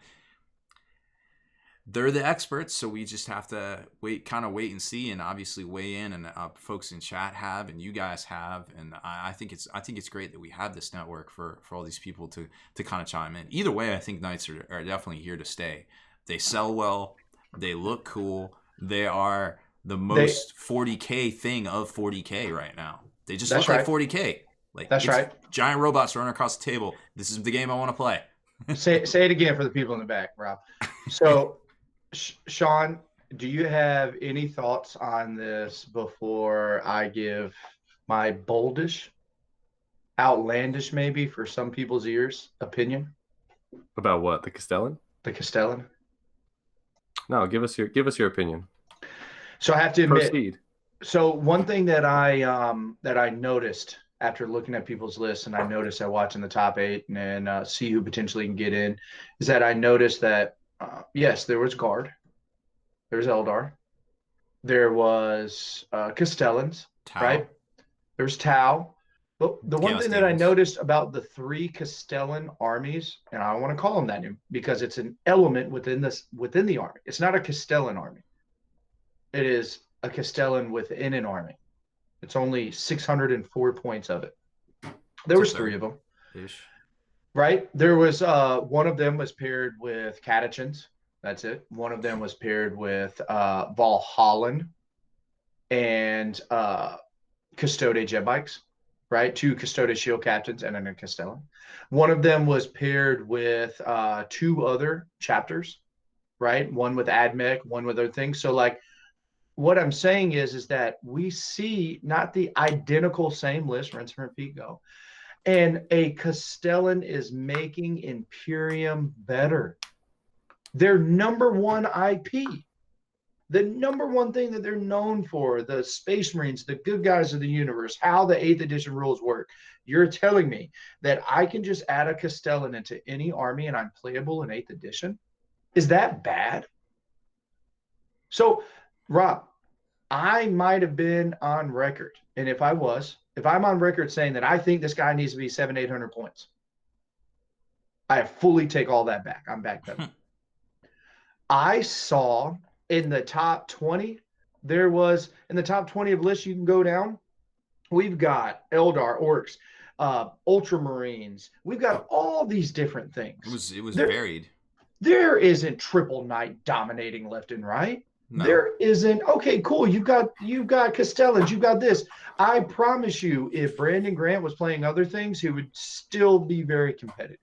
they're the experts, so we just have to wait and see, and obviously weigh in, and folks in chat have, and you guys have, and I think it's great that we have this network for all these people to kind of chime in. Either way, I think Knights are definitely here to stay. They sell well, they look cool, they are the most 40K thing of 40K right now. They just look like 40K. Like that's right. Giant robots running across the table. This is the game I want to play. Say it again for the people in the back, Rob. So. Sean, do you have any thoughts on this before I give my boldish, outlandish, maybe for some people's ears, opinion about what? The Castellan? The Castellan. No, give us your opinion. So I have to admit. Proceed. So one thing that I noticed after looking at people's lists, and I noticed at watching the top 8 and see who potentially can get in, is that I noticed that. Yes, there was Guard. There's Eldar. There was Castellans, Tau. right? There's Tau. But the one Chaos thing that I Demons. noticed about the 3 Castellan armies, and I don't want to call them that because it's an element within the army. It's not a Castellan army. It is a Castellan within an army. It's only 604 points of it. There was 3 of them. Ish. Right. There was one of them was paired with Catechins. That's it. One of them was paired with Valhallan and Custode jet bikes, right? 2 Custode shield captains and a Castellan. One of them was paired with 2 other chapters, right? One with AdMech, one with other things. So like what I'm saying is that we see not the identical same list, rinse and repeat, go. And a Castellan is making Imperium better. Their number 1 IP, the number 1 thing that they're known for, the Space Marines, the good guys of the universe, how the 8th edition rules work. You're telling me that I can just add a Castellan into any army and I'm playable in 8th edition? Is that bad? So, Rob, I might have been on record, and if I'm on record saying that I think this guy needs to be 700-800 points, I fully take all that back. I'm backpedaling. I saw in the top 20, in the top 20 of lists you can go down, we've got Eldar, Orcs, Ultramarines. We've got all these different things. It was varied. There isn't triple knight dominating left and right. No. There isn't. Okay, cool. You've got Castellans. You've got this. I promise you, if Brandon Grant was playing other things, he would still be very competitive.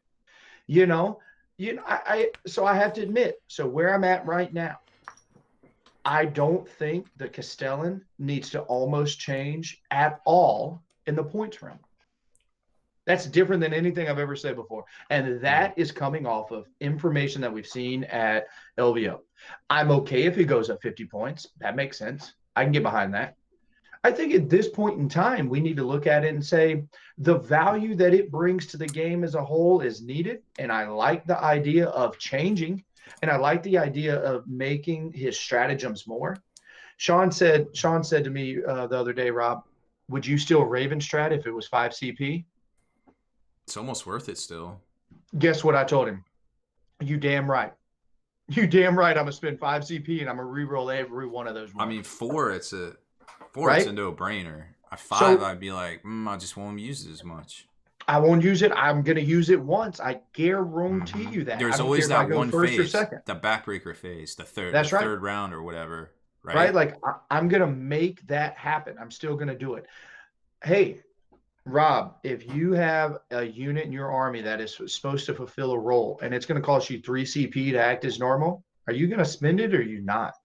So I have to admit. So where I'm at right now, I don't think the Castellan needs to almost change at all in the points realm. That's different than anything I've ever said before. And that is coming off of information that we've seen at LVO. I'm okay if he goes up 50 points. That makes sense. I can get behind that. I think at this point in time, we need to look at it and say the value that it brings to the game as a whole is needed. And I like the idea of changing. And I like the idea of making his stratagems more. Sean said to me the other day, Rob, would you still Raven strat if it was 5 CP? It's almost worth it still. Guess what I told him? You damn right. You damn right. I'm gonna spend 5 CP and I'm gonna reroll every one of those ones. I mean, 4, it's a Right? no-brainer. At 5, So- I'd be like, I just won't use it as much. I won't use it. I'm gonna use it once. I guarantee you that. There's I don't always care if I that go one first or phase, second. the backbreaker phase, the third, That's right. third round or whatever. Right? Right? Like I'm gonna make that happen. I'm still gonna do it. Hey, Rob, if you have a unit in your army that is supposed to fulfill a role and it's going to cost you 3 CP to act as normal, are you going to spend it or are you not?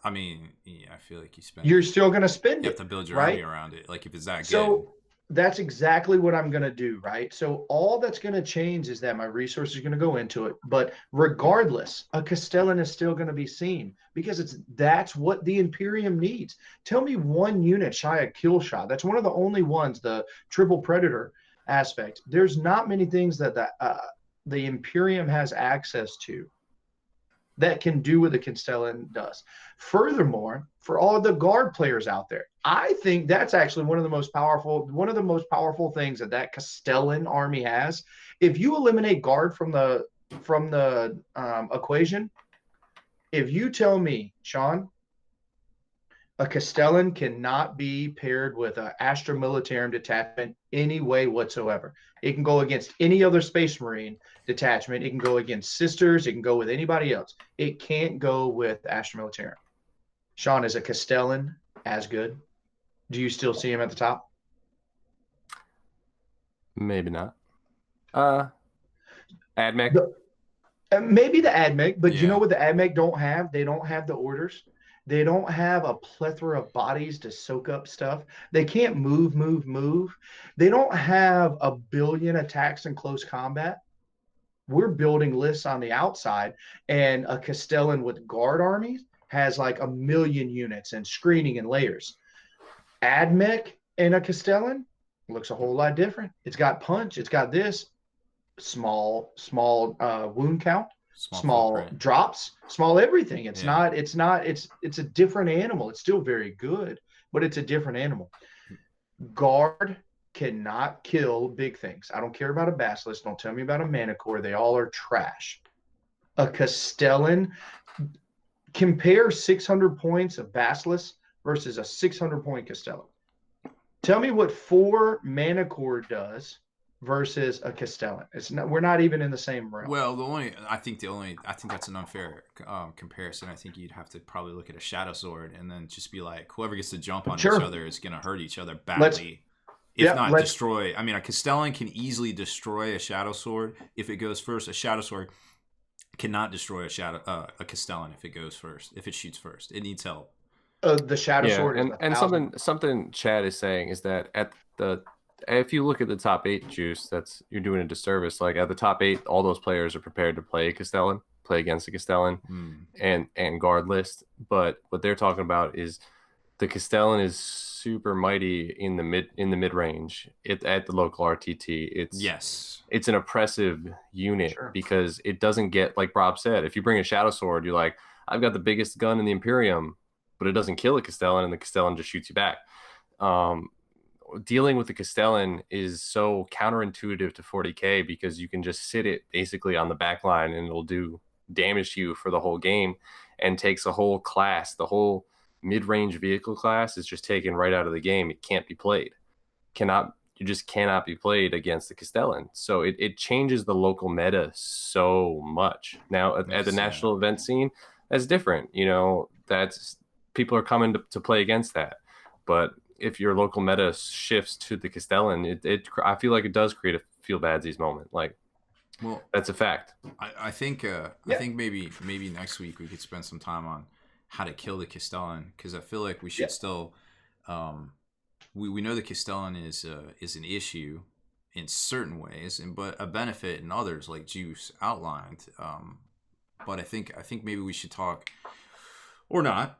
I mean, yeah, I feel like you spend You're still going to spend You it. have to build your right? army around it. Like, if it's that good. So that's exactly what I'm going to do, right? So all that's going to change is that my resources are going to go into it. But regardless, a Castellan is still going to be seen because that's what the Imperium needs. Tell me one unit shy of kill shot. That's one of the only ones, the triple predator aspect. There's not many things that the Imperium has access to that can do what the Castellan does. Furthermore, for all the guard players out there, I think that's actually one of the most powerful things that Castellan army has. If you eliminate guard from the equation, if you tell me, Sean, a Castellan cannot be paired with an Astra Militarum detachment any way whatsoever. It can go against any other Space Marine detachment. It can go against Sisters. It can go with anybody else. It can't go with Astra Militarum. Sean, is a Castellan as good? Do you still see him at the top? Maybe not. AdMech. Maybe the AdMech, but Yeah. you know what the AdMech don't have? They don't have the orders. They don't have a plethora of bodies to soak up stuff. They can't move. They don't have a billion attacks in close combat. We're building lists on the outside, and a Castellan with guard armies has like 1 million units and screening and layers. AdMech and a Castellan looks a whole lot different. It's got punch. It's got this small wound count. Small footprint. drops, small everything. It's a different animal. It's still very good, but it's a different animal. Guard cannot kill big things. I don't care about a basilisk. Don't tell me about a manicore. They all are trash. A Castellan, compare 600 points of basilisk versus a 600-point Castellan. Tell me what 4 manicore does versus a Castellan. We're not even in the same realm. Well, I think that's an unfair comparison. I think you'd have to probably look at a Shadow Sword and then just be like, whoever gets to jump on each other is going to hurt each other badly. Destroy. I mean, a Castellan can easily destroy a Shadow Sword if it goes first. A Shadow Sword cannot destroy a Castellan if it goes first. If it shoots first, it needs help. The Shadow Sword and something Chad is saying is that if you look at the top 8 juice, you're doing a disservice. Like at the top 8, all those players are prepared to play against a Castellan and guard list. But what they're talking about is the Castellan is super mighty in the mid range. At the local RTT, it's an oppressive unit because it doesn't get, like Rob said, if you bring a Shadow Sword, you're like, I've got the biggest gun in the Imperium, but it doesn't kill a Castellan, and the Castellan just shoots you back. Dealing with the Castellan is so counterintuitive to 40k because you can just sit it basically on the back line and it'll do damage to you for the whole game, and takes a whole class. The whole mid-range vehicle class is just taken right out of the game. It can't be played. You just cannot be played against the Castellan. So it changes the local meta so much. Now at the national event scene, that's different. You know, that's people are coming to play against that. But if your local meta shifts to the Castellan, I feel like it does create a feel badsies moment. Like, well, that's a fact. I think maybe next week we could spend some time on how to kill the Castellan, because I feel like we should still. We know the Castellan is an issue in certain ways, but a benefit in others, like Juice outlined. But I think maybe we should talk, or not.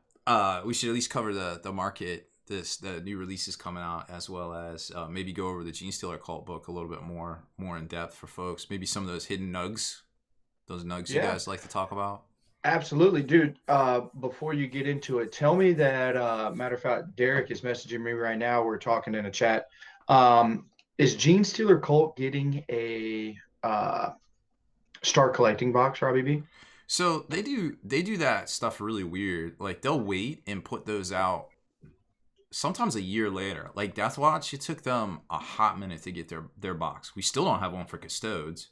We should at least cover the market. The new releases coming out, as well as maybe go over the Genestealer Cult book a little bit more in depth for folks. Maybe some of those hidden nugs, you guys like to talk about. Absolutely, dude. Before you get into it, tell me that, matter of fact, Derek is messaging me right now. We're talking in a chat. Is Genestealer Cult getting a start collecting box, Robbie B? So they do that stuff really weird. Like they'll wait and put those out sometimes a year later. Like Deathwatch, it took them a hot minute to get their box. We still don't have one for Custodes.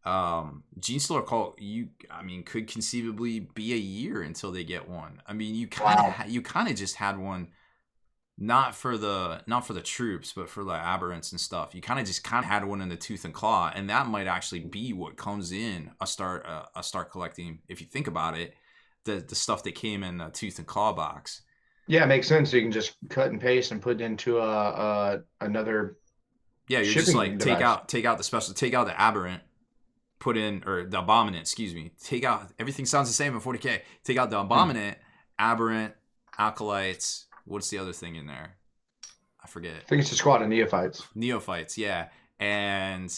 Genestealer Cult, I mean, could conceivably be a year until they get one. I mean, you kind of just had one, not for the troops, but for the aberrants and stuff. You kind of had one in the Tooth and Claw, and that might actually be what comes in a start collecting. If you think about it, the stuff that came in the Tooth and Claw box. Yeah, it makes sense. So you can just cut and paste and put it into another. Yeah, you're just like device. take out the special, take out the aberrant, put in, or the abominant, excuse me. Take out, everything sounds the same in 40K. Take out the abominant, aberrant, acolytes. What's the other thing in there? I forget. I think it's a squad of neophytes. Neophytes, yeah. And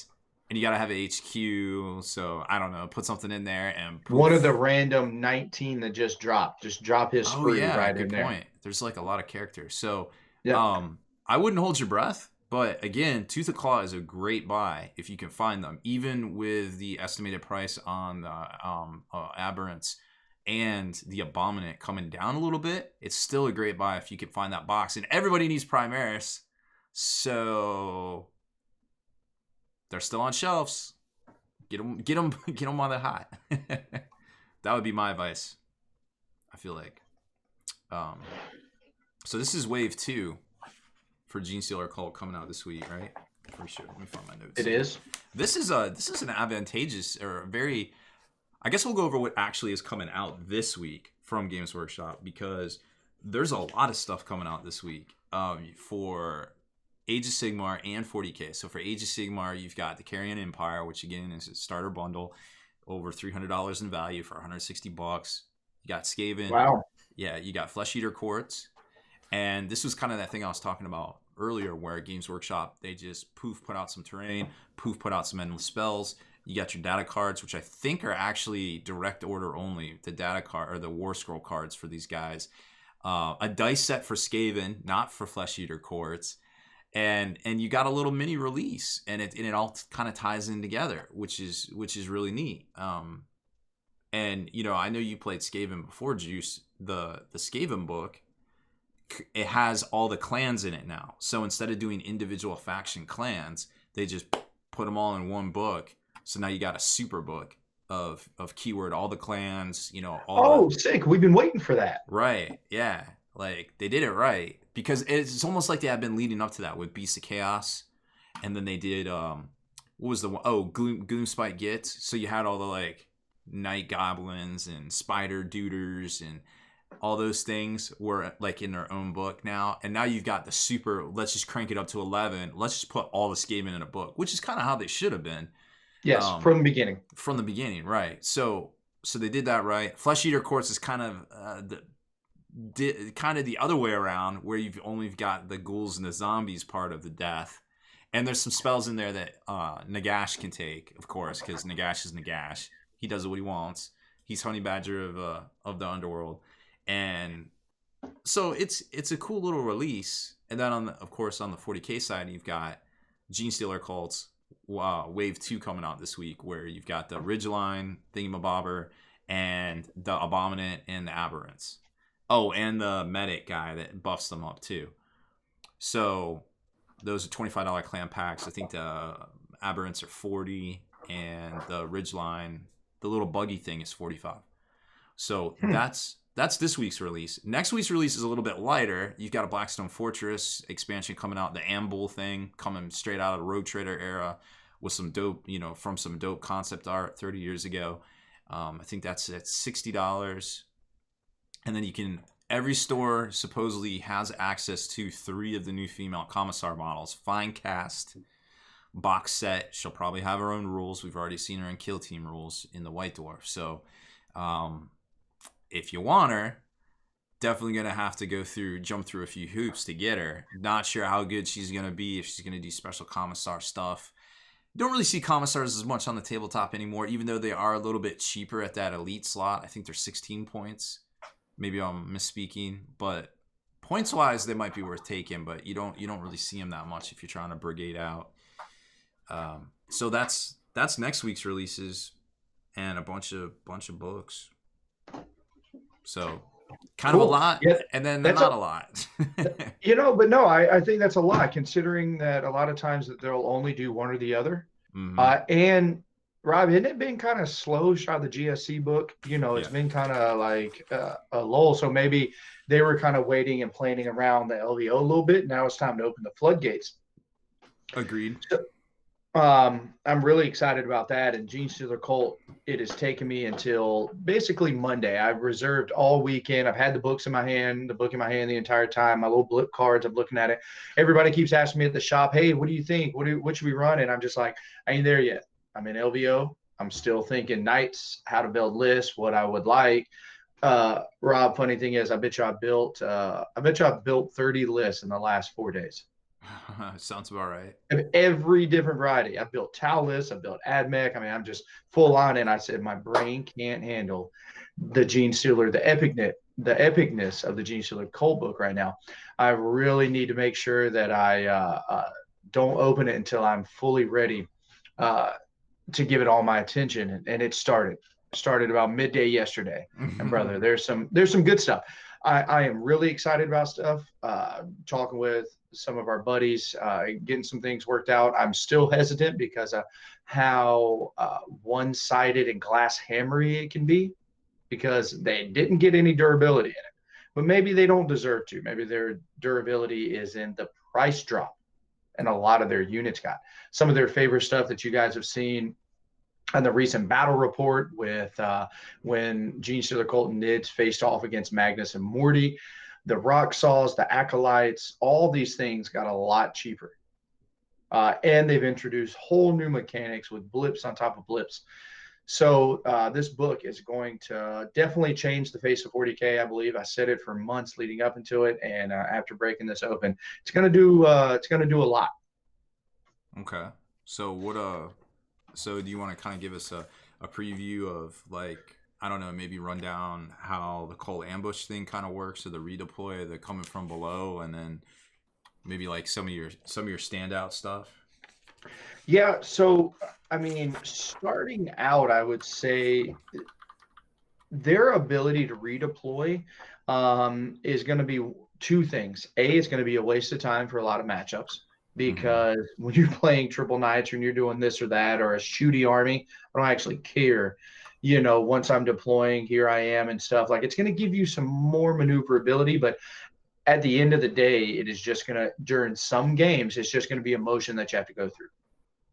you gotta have a HQ, so I don't know, put something in there and poof. One of the random 19 that just dropped. Just drop his sprue right in there. Good point. There's like a lot of characters. So yeah. I wouldn't hold your breath, but again, Tooth and Claw is a great buy if you can find them, even with the estimated price on the aberrants and the abominant coming down a little bit. It's still a great buy if you can find that box. And everybody needs Primaris, so they're still on shelves. Get them while they're hot. That would be my advice, I feel like. So this is wave 2 for Genestealer Cult coming out this week, right? For sure. Let me find my notes. It is. This is an advantageous, or a very, I guess we'll go over what actually is coming out this week from Games Workshop, because there's a lot of stuff coming out this week for Age of Sigmar and 40K. So for Age of Sigmar, you've got the Carrion Empire, which again is a starter bundle, over $300 in value for $160. You got Skaven. Wow. Yeah, you got Flesh Eater Courts. And this was kind of that thing I was talking about earlier, where Games Workshop, they just put out some terrain, put out some endless spells. You got your data cards, which I think are actually direct order only, the data card or the War Scroll cards for these guys. A dice set for Skaven, not for Flesh Eater Courts. And you got a little mini release, and it all kind of ties in together, which is really neat. And you know, I know you played Skaven before, Juice. The Skaven book, it has all the clans in it now. So instead of doing individual faction clans, they just put them all in one book. So now you got a super book of keyword, all the clans, you know. Sick. We've been waiting for that. Right. Yeah. Like they did it right, because it's almost like they have been leading up to that with Beasts of Chaos. And then they did, what was the one? Oh, Gloomspite Gits. So you had all the like night goblins and spider duders and all those things were like in their own book now. And now you've got the super, let's just crank it up to 11. Let's just put all the Skaven in a book, which is kind of how they should have been. Yes, from the beginning. From the beginning, right. So they did that right. Flesh Eater Courts is kind of the other way around, where you've only got the ghouls and the zombies part of the death. And there's some spells in there that Nagash can take, of course, because Nagash is Nagash. He does what he wants. He's Honey Badger of the underworld. And so it's a cool little release. And then of course on the 40K side, you've got Genestealer Cults wave 2 coming out this week, where you've got the Ridgeline Thingamabobber and the Abominant and the Aberrants. Oh, and the Medic guy that buffs them up too. So those are $25 clan packs. I think the Aberrants are $40, and the Ridgeline, the little buggy thing, is $45. So that's this week's release. Next week's release is a little bit lighter. You've got a Blackstone Fortress expansion coming out, the Ambull thing coming straight out of the Rogue Trader era with some dope, from some dope concept art 30 years ago. I think that's at $60. And then every store supposedly has access to 3 of the new female Commissar models. Fine cast, box set. She'll probably have her own rules. We've already seen her in Kill Team rules in the White Dwarf. So, if you want her, definitely going to have to jump through a few hoops to get her. Not sure how good she's going to be, if she's going to do special Commissar stuff. Don't really see commissars as much on the tabletop anymore, even though they are a little bit cheaper at that elite slot. I think they're 16 points. Maybe I'm misspeaking, but points wise, they might be worth taking. But you don't really see them that much if you're trying to brigade out. So that's next week's releases and a bunch of books. So kind of a lot, yeah, and then not a lot. But no, I think that's a lot, considering that a lot of times that they'll only do one or the other. And Rob, hasn't it been kind of slow shot the GSC book? It's been kind of like a lull. So maybe they were kind of waiting and planning around the LVO a little bit. Now it's time to open the floodgates. Agreed. So, I'm really excited about that. And Genestealer Cult, it has taken me until basically Monday. I've reserved all weekend. I've had the book in my hand the entire time. My little blip cards, I'm looking at it. Everybody keeps asking me at the shop, hey, what do you think? What should we run? And I'm just like, I ain't there yet. I'm in LVO. I'm still thinking knights, how to build lists, what I would like. Rob, funny thing is, I bet you I've built 30 lists in the last 4 days. Sounds about right. Every different variety. I've built Tau lists. I've built AdMech. I mean, I'm just full on. And I said, my brain can't handle the Genestealer, the epicness of the Genestealer Cult book right now. I really need to make sure that I don't open it until I'm fully ready to give it all my attention. And it started about midday yesterday. And brother, there's some good stuff. I am really excited about stuff. Talking with some of our buddies, getting some things worked out. I'm still hesitant because of how one-sided and glass hammery it can be, because they didn't get any durability in it. But maybe they don't deserve to. Maybe their durability is in the price drop, and a lot of their units got. Some of their favorite stuff that you guys have seen on the recent battle report with when Genestealer Cult and Nids faced off against Magnus and Morty, the rock saws, the acolytes, all these things got a lot cheaper. And they've introduced whole new mechanics with blips on top of blips. So this book is going to definitely change the face of 40K, I believe. I said it for months leading up into it, and after breaking this open, it's going to do a lot. Okay. So so do you want to kind of give us a preview of, like, I don't know, maybe run down how the Cult ambush thing kind of works, or the redeploy, the coming from below, and then maybe like some of your standout stuff? Yeah, so I mean, starting out, I would say their ability to redeploy is going to be two things. A, it's going to be a waste of time for a lot of matchups, because when you're playing triple knights or you're doing this or that, or a shooty army, I don't actually care. Once I'm deploying, here I am and stuff. Like, it's going to give you some more maneuverability, but at the end of the day, it is just going to, during some games, it's just going to be a motion that you have to go through.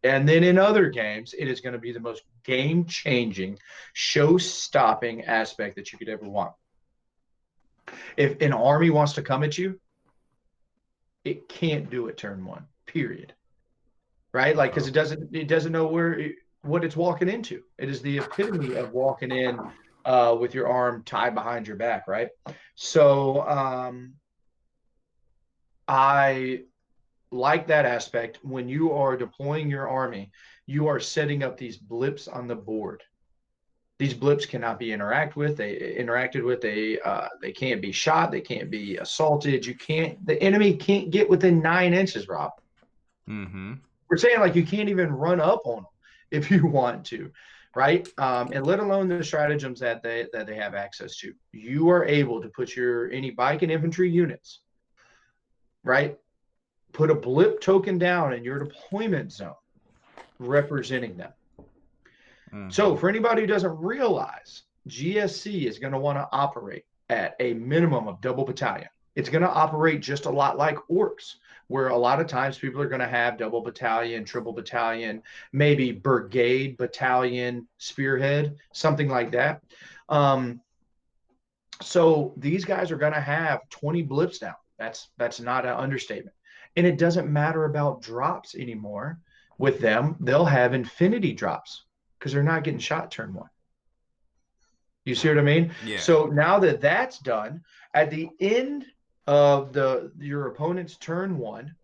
And then in other games, it is going to be the most game-changing, show-stopping aspect that you could ever want. If an army wants to come at you, it can't do it turn one, period. Right? Like, because it doesn't know what it's walking into. It is the epitome of walking in with your arm tied behind your back, right? So I like that aspect. When you are deploying your army, you are setting up these blips on the board. These blips cannot be interacted with. They can't be shot. They can't be assaulted. The enemy can't get within 9 inches, Rob. We're saying, like, you can't even run up on them if you want to, right? And let alone the stratagems that they have access to. You are able to put any bike and infantry units, right? Put a blip token down in your deployment zone, representing them. So for anybody who doesn't realize, GSC is going to want to operate at a minimum of double battalion. It's going to operate just a lot like orcs, where a lot of times people are going to have double battalion, triple battalion, maybe brigade, battalion, spearhead, something like that. So these guys are going to have 20 blips now. That's not an understatement. And it doesn't matter about drops anymore with them. They'll have infinity drops because they're not getting shot turn one. You see what I mean? Yeah. So now that that's done, at the end of your opponent's turn one,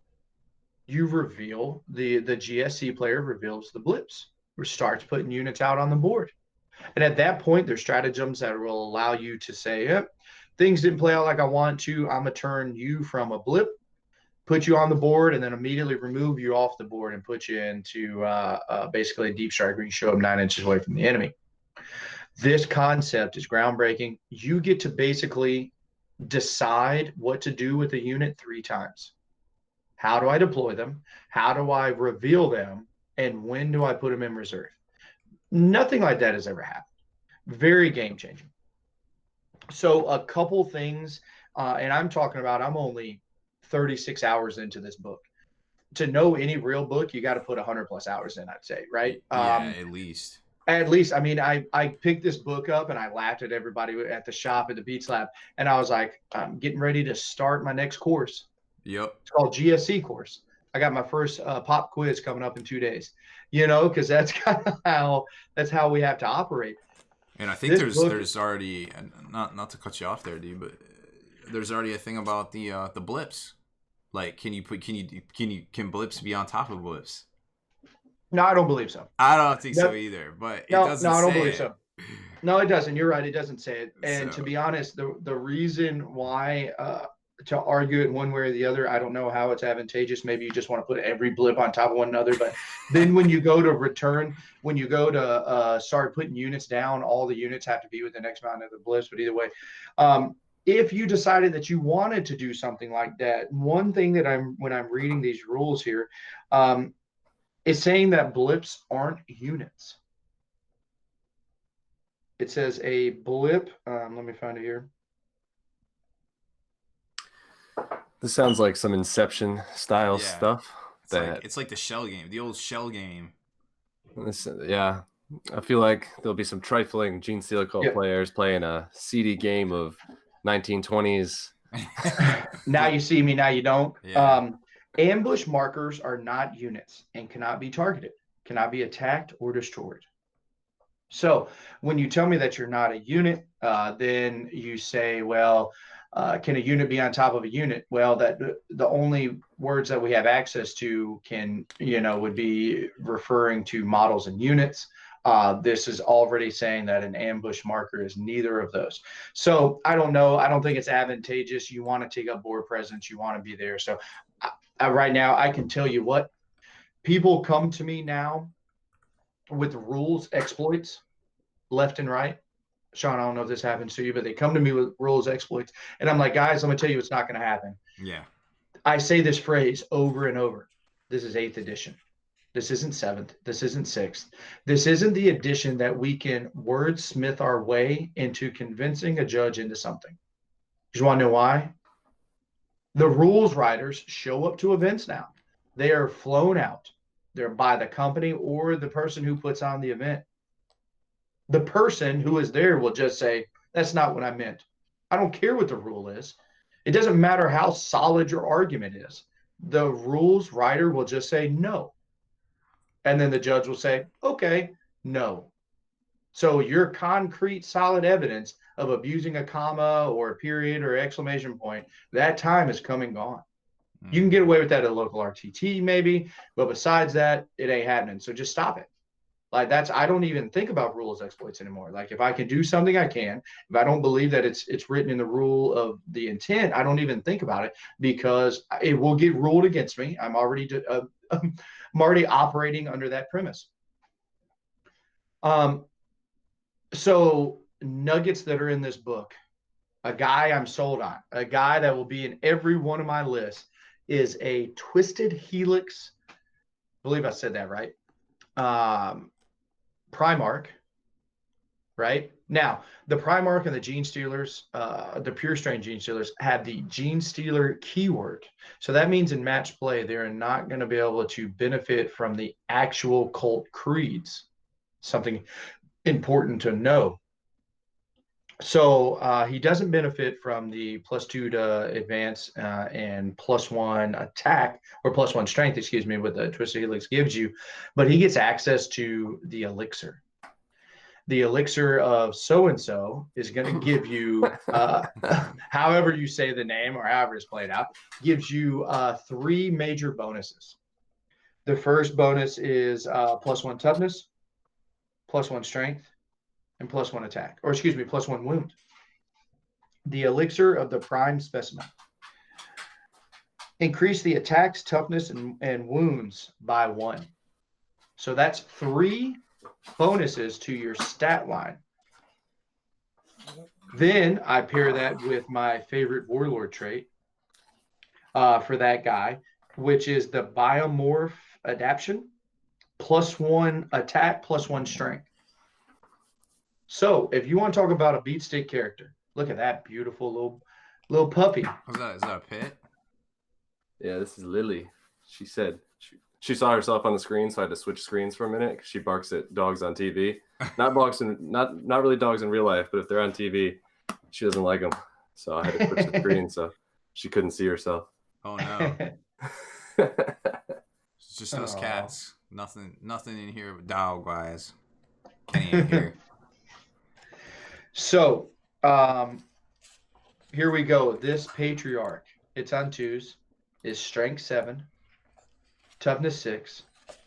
you reveal the GSC player reveals the blips or starts putting units out on the board. And at that point, there's stratagems that will allow you to say, yep, things didn't play out like I want to. I'm going to turn you from a blip, put you on the board, and then immediately remove you off the board and put you into basically a deep strike where you show up 9 inches away from the enemy. This concept is groundbreaking. You get to basically decide what to do with a unit 3 times. How do I deploy them? How do I reveal them? And when do I put them in reserve? Nothing like that has ever happened. Very game changing. So a couple things, and I'm talking about, I'm only 36 hours into this book. To know any real book, you got to put 100+ hours in, I'd say, right? Yeah, at least. At least, I mean, I picked this book up and I laughed at everybody at the shop at the Beats Lab, and I was like, I'm getting ready to start my next course. Yep. It's called GSC course. I got my first pop quiz coming up in 2 days. You know, because that's kind of how we have to operate. And I think there's already, not to cut you off there, dude, but there's already a thing about the blips. Like, can blips be on top of blips? No, I don't believe so. I don't think so either. But it doesn't. No, I don't say believe it. so. No, it doesn't. You're right. It doesn't say it. And So- to be honest, the reason why to argue it one way or the other, I don't know how it's advantageous. Maybe you just want to put every blip on top of one another. But then when you go to return, when you go to start putting units down, all the units have to be within X amount of the blips. But either way, if you decided that you wanted to do something like that, one thing that when I'm reading these rules here, is saying that blips aren't units. It says a blip. Let me find it here. This sounds like some Inception style stuff. It's like the shell game, the old shell game. Yeah. I feel like there'll be some trifling Genestealer Cult players playing a seedy game of 1920s. Now you see me, now you don't. Yeah. Ambush markers are not units and cannot be targeted, cannot be attacked or destroyed. So when you tell me that you're not a unit, then you say, well, can a unit be on top of a unit? Well, that the only words that we have access to would be referring to models and units. This is already saying that an ambush marker is neither of those. So I don't know. I don't think it's advantageous. You want to take up board presence. You want to be there. So right now, I can tell you what, people come to me now with rules exploits left and right. Sean, I don't know if this happens to you, but they come to me with rules exploits. And I'm like, guys, I'm going to tell you it's not going to happen. Yeah. I say this phrase over and over. This is 8th edition. This isn't 7th. This isn't 6th. This isn't the edition that we can wordsmith our way into convincing a judge into something. You want to know why? The rules writers show up to events now. They are flown out. They're by the company or the person who puts on the event. The person who is there will just say, that's not what I meant. I don't care what the rule is. It doesn't matter how solid your argument is. The rules writer will just say no. And then the judge will say, okay, no. So your concrete, solid evidence of abusing a comma or a period or exclamation point, that time is come and gone. You can get away with that at a local RTT maybe, but besides that, it ain't happening. So just stop it. Like I don't even think about rules exploits anymore. Like if I can do something, I can. If I don't believe that it's written in the rule of the intent, I don't even think about it because it will get ruled against me. I'm already operating under that premise. So nuggets that are in this book, a guy I'm sold on, a guy that will be in every one of my lists is a Twisted Helix. I believe I said that right. Primarch, right? Now, the Primarch and the Genestealers, the Pure Strain Genestealers, have the Genestealer keyword. So that means in match play, they're not going to be able to benefit from the actual cult creeds. Something important to know. So he doesn't benefit from the +2 to advance and +1 attack or +1 strength, excuse me, what the Twisted Helix gives you, but he gets access to the elixir. The elixir of so-and-so is going to give you, however you say the name or however it's played out, gives you 3 major bonuses. The first bonus is +1 toughness, +1 strength, and +1 attack. Or excuse me, +1 wound. The elixir of the prime specimen. Increase the attacks, toughness, and wounds by 1. So that's 3 bonuses to your stat line. Then I pair that with my favorite warlord trait for that guy, which is the biomorph adaptation, +1 attack, +1 strength. So if you want to talk about a beat stick character, look at that beautiful little puppy. Is that a pit? Yeah, this is Lily. She said she saw herself on the screen, so I had to switch screens for a minute because she barks at dogs on TV. Not really dogs in real life, but if they're on TV, she doesn't like them. So I had to switch the screen so she couldn't see herself. Oh no. It's just those cats. Nothing in here but dog wise. Can't even hear. So here we go. This patriarch, it's on 2s, is strength 7, toughness 6,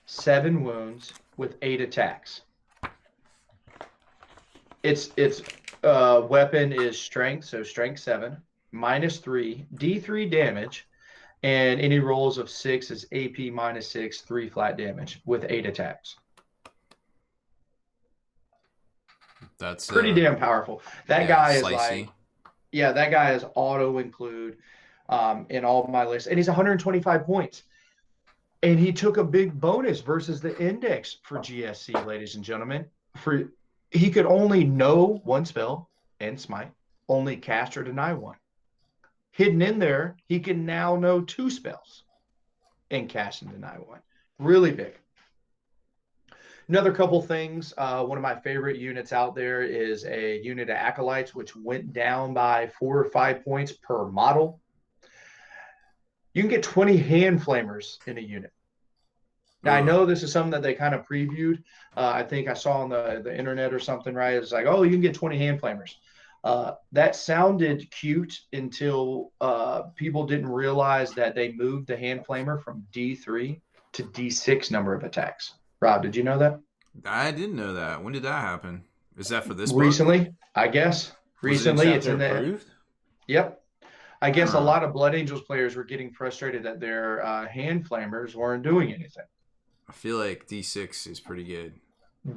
7 wounds with 8 attacks. Its weapon is strength, so strength 7, -3, D3 damage, and any rolls of 6 is AP -6, 3 flat damage with 8 attacks. That's pretty damn powerful. That guy is slicey. that guy is auto include in all of my lists, and he's 125 points. And he took a big bonus versus the index for GSC, ladies and gentlemen. He could only know 1 spell and smite, only cast or deny 1. Hidden in there, he can now know 2 spells and cast and deny 1. Really big. Another couple things. One of my favorite units out there is a unit of acolytes, which went down by 4 or 5 points per model. You can get 20 hand flamers in a unit. Now, I know this is something that they kind of previewed. I think I saw on the internet or something, right? It's like, oh, you can get 20 hand flamers. That sounded cute until people didn't realize that they moved the hand flamer from D3 to D6 number of attacks. Rob, did you know that? I didn't know that. When did that happen? Is that for this recently? Book? I guess recently. It's in there. Yep. I guess a lot of Blood Angels players were getting frustrated that their hand flamers weren't doing anything. I feel like D6 is pretty good.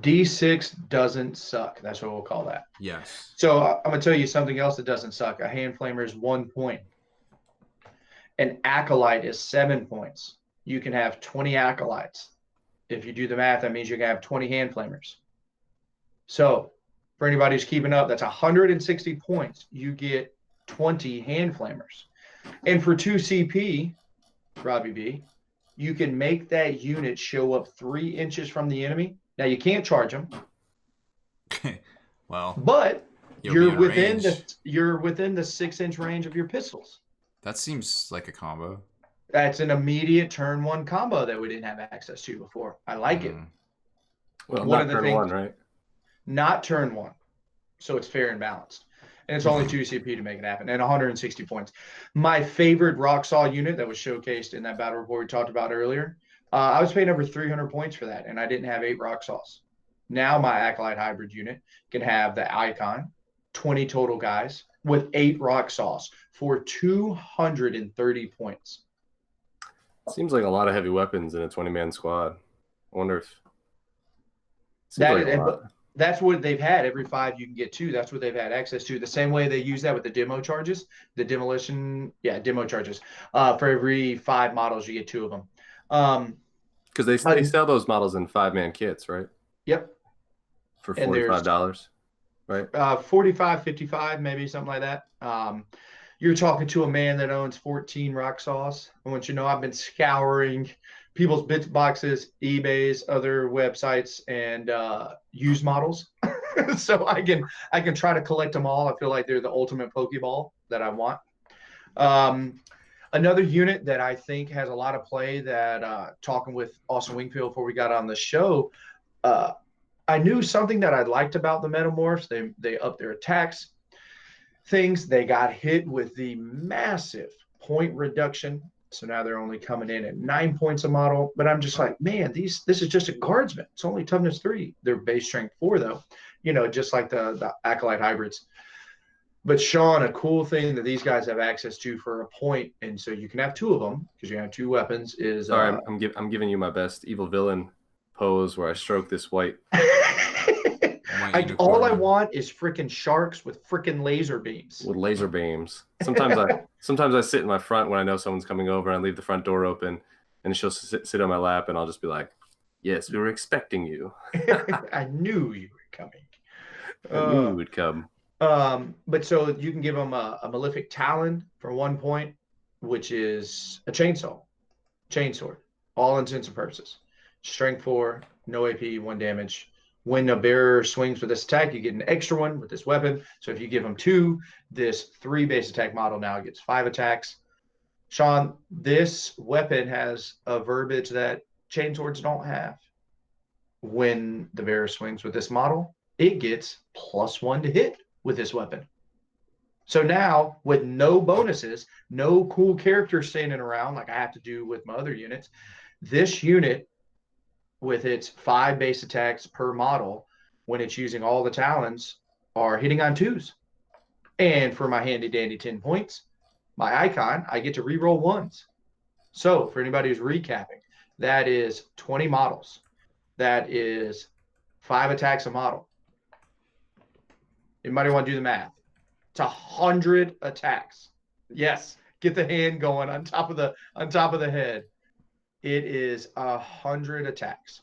D6 doesn't suck. That's what we'll call that. Yes. So I'm going to tell you something else that doesn't suck. A hand flamer is 1 point. An acolyte is 7 points. You can have 20 acolytes. If you do the math, that means you can have 20 hand flamers. So for anybody who's keeping up, that's 160 points. You get 20 hand flamers. And for 2 CP, Robbie B, you can make that unit show up 3 inches from the enemy. Now, you can't charge them. Well, but you're within the 6-inch range of your pistols. That seems like a combo. That's an immediate turn 1 combo that we didn't have access to before. I like it. Well, not turn 1, right? Not turn 1. So it's fair and balanced. And it's only 2 CP to make it happen, and 160 points. My favorite rock saw unit that was showcased in that battle report we talked about earlier, I was paying over 300 points for that, and I didn't have 8 rock saws. Now my Acolyte Hybrid unit can have the icon, 20 total guys, with 8 rock saws for 230 points. Seems like a lot of heavy weapons in a 20-man squad. I wonder if that's what they've had. Every 5 you can get 2. That's what they've had access to. The same way they use that with the demo charges, the demo charges. For every 5 models, you get 2 of them. Because they sell those models in 5-man kits, right? Yep. For $45, right? 45, 55, maybe something like that. You're talking to a man that owns 14 rock saws. I want you to know I've been scouring people's bits boxes, eBays, other websites, and used models. So I can try to collect them all. I feel like they're the ultimate Pokeball that I want. Another unit that I think has a lot of play that talking with Austin Wingfield before we got on the show, I knew something that I liked about the Metamorphs. They upped their attacks. Things they got hit with the massive point reduction So now they're only coming in at 9 points a model. But I'm just like, man, this is just a guardsman. It's only toughness 3. They're base strength 4 though. Just like the acolyte hybrids. But Sean, a cool thing that these guys have access to for a point, and so you can have 2 of them because you have 2 weapons. Is sorry, I'm giving you my best evil villain pose where I stroke this white. All I want is freaking sharks with freaking laser beams. With laser beams. Sometimes I sit in my front when I know someone's coming over, and I leave the front door open, and she'll sit on my lap, and I'll just be like, "Yes, we were expecting you." I knew you were coming. I knew you would come. But so you can give them a Malefic Talon for 1 point, which is a chainsword, all intents and purposes. Strength 4, no AP, 1 damage. When a bearer swings with this attack, you get an extra 1 with this weapon. So if you give them 2, this 3 base attack model now gets 5 attacks. Sean, this weapon has a verbiage that chainswords don't have. When the bearer swings with this model, it gets +1 to hit with this weapon. So now, with no bonuses, no cool characters standing around like I have to do with my other units, this unit, with its 5 base attacks per model, when it's using all the talons, are hitting on 2s. And for my handy dandy 10 points, my icon, I get to reroll 1s. So for anybody who's recapping, that is 20 models. That is 5 attacks a model. Anybody want to do the math? It's 100 attacks. Yes, get the hand going on top of the head. It is 100 attacks.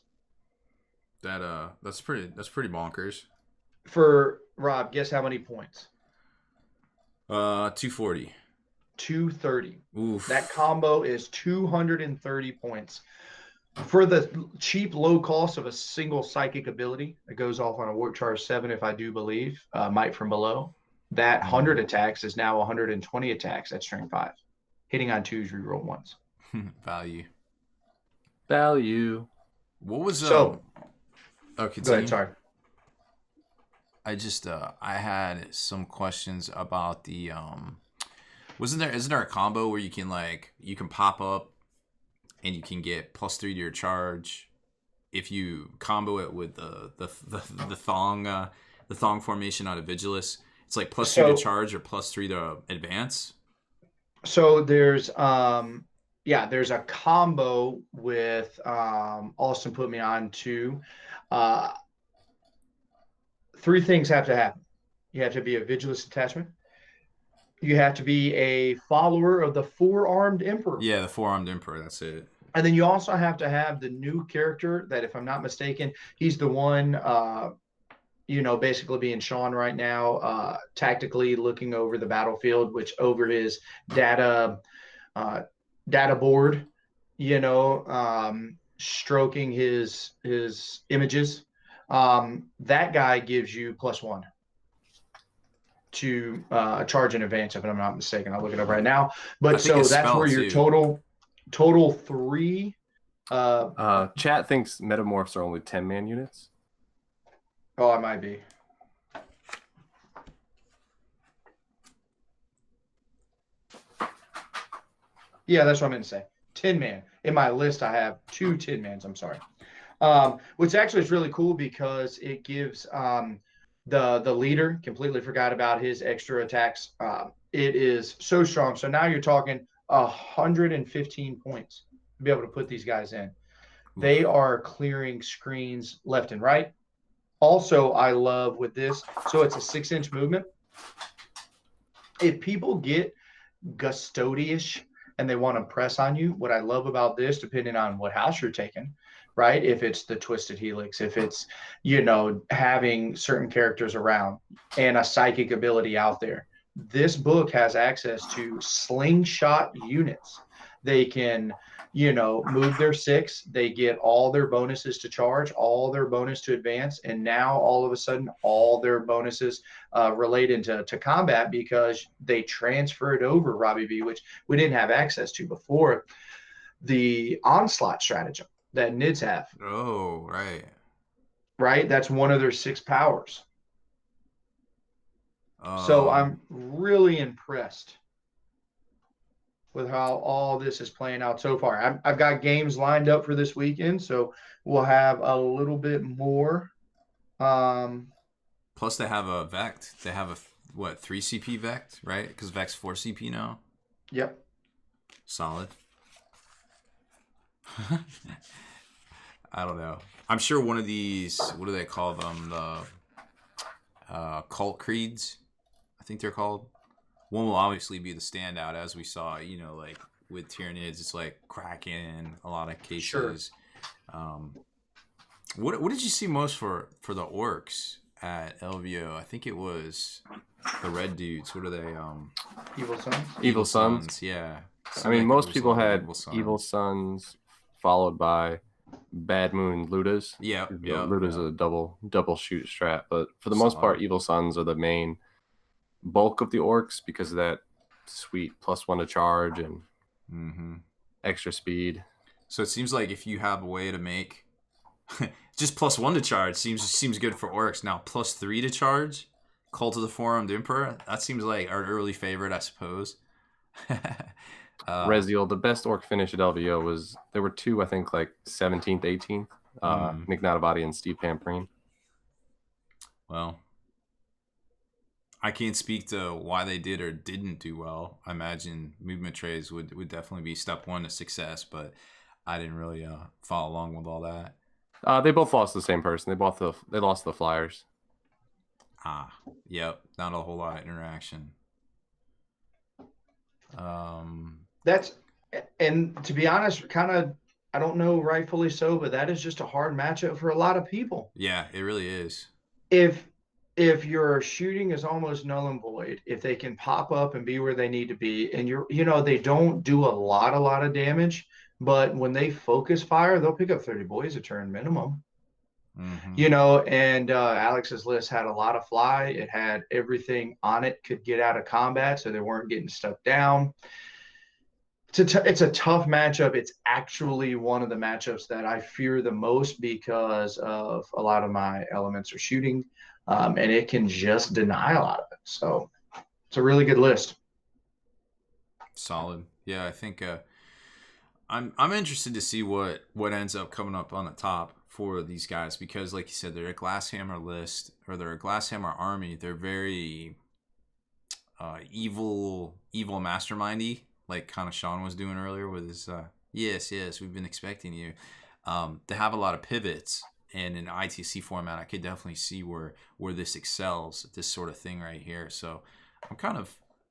That's pretty bonkers. For Rob, guess how many points? 240. 230. Oof. That combo is 230 points. For the cheap, low cost of a single psychic ability that goes off on a warp charge 7, if I do believe, Might from Below, that 100 attacks is now 120 attacks at strength 5. Hitting on 2s, reroll 1s. Value. What was so? Okay, go ahead. Sorry. I just I had some questions about the isn't there a combo where you can pop up and you can get +3 to your charge if you combo it with the thong formation out of Vigilus? It's like +3 to charge or +3 to advance. So there's there's a combo with Austin put me on to 3 things have to happen. You have to be a Vigilus attachment. You have to be a follower of the 4-armed Emperor. Yeah, the 4-armed Emperor, that's it. And then you also have to have the new character that, if I'm not mistaken, he's the one, basically being Sean right now, tactically looking over the battlefield, which over his data board, stroking his images. That guy gives you +1 to charge in advance, if I'm not mistaken. I'll look it up right now. But so that's where your total 3. Chat thinks metamorphs are only 10-man units. Oh, I might be. Yeah, that's what I meant to say. 10-man. In my list, I have 2 10-mans. I'm sorry. Which actually is really cool because it gives the leader, completely forgot about his extra attacks. It is so strong. So now you're talking 115 points to be able to put these guys in. They are clearing screens left and right. Also, I love with this, so it's a 6-inch movement. If people get gustody-ish and they want to press on you, what I love about this, depending on what house you're taking, right? If it's the Twisted Helix, if it's, having certain characters around and a psychic ability out there, this book has access to slingshot units. They can, move their 6. They get all their bonuses to charge, all their bonus to advance, and now all of a sudden, all their bonuses related to combat because they transferred over, Robbie B, which we didn't have access to before. The onslaught stratagem that NIDS have. Oh, right. Right? That's one of their 6 powers. So I'm really impressed with how all this is playing out so far. I've got games lined up for this weekend, so we'll have a little bit more. Plus, they have a Vect. They have a 3 CP Vect, right? Because Vect's 4 CP now. Yep. Solid. I don't know. I'm sure one of these, what do they call them? The cult creeds, I think they're called. One will obviously be the standout, as we saw, like with Tyranids, it's like Kraken, a lot of cases. Sure. What did you see most for the orcs at LVO? I think it was the red dudes. What are they? Evil Sons? Evil Sons, yeah. I mean, most people had Evil Sons followed by Bad Moon Ludas. Yeah. Luda's a double shoot strat, but for the most part, Evil Sons are the main bulk of the orcs because of that sweet +1 to charge and extra speed. So it seems like if you have a way to make just +1 to charge seems good for orcs. Now +3 to charge, Cult of the Four-Armed Emperor, that seems like our early favorite, I suppose. Reziel, the best orc finish at LVO there were two, I think, like 17th, 18th. Nick Natabati and Steve Pamprine. Well, I can't speak to why they did or didn't do well. I imagine movement trays would definitely be step one to success, but I didn't really follow along with all that. They both lost to the same person. They lost to the Flyers. Yep. Not a whole lot of interaction. And to be honest, kind of, I don't know, rightfully so, but that is just a hard matchup for a lot of people. Yeah, it really is. If your shooting is almost null and void, if they can pop up and be where they need to be, and they don't do a lot of damage, but when they focus fire, they'll pick up 30 boys a turn minimum. And Alex's list had a lot of fly. It had everything on it could get out of combat, so they weren't getting stuck down. It's a tough matchup. It's actually one of the matchups that I fear the most because of a lot of my elements are shooting, and it can just deny a lot of it. So it's a really good list. Solid. Yeah, I think I'm interested to see what ends up coming up on the top for these guys, because like you said, they're a Glasshammer list, or they're a Glasshammer army. They're very evil mastermindy, like kind of Sean was doing earlier with his yes, we've been expecting you. They have a lot of pivots, and in ITC format, I could definitely see where this excels, this sort of thing right here. So I'm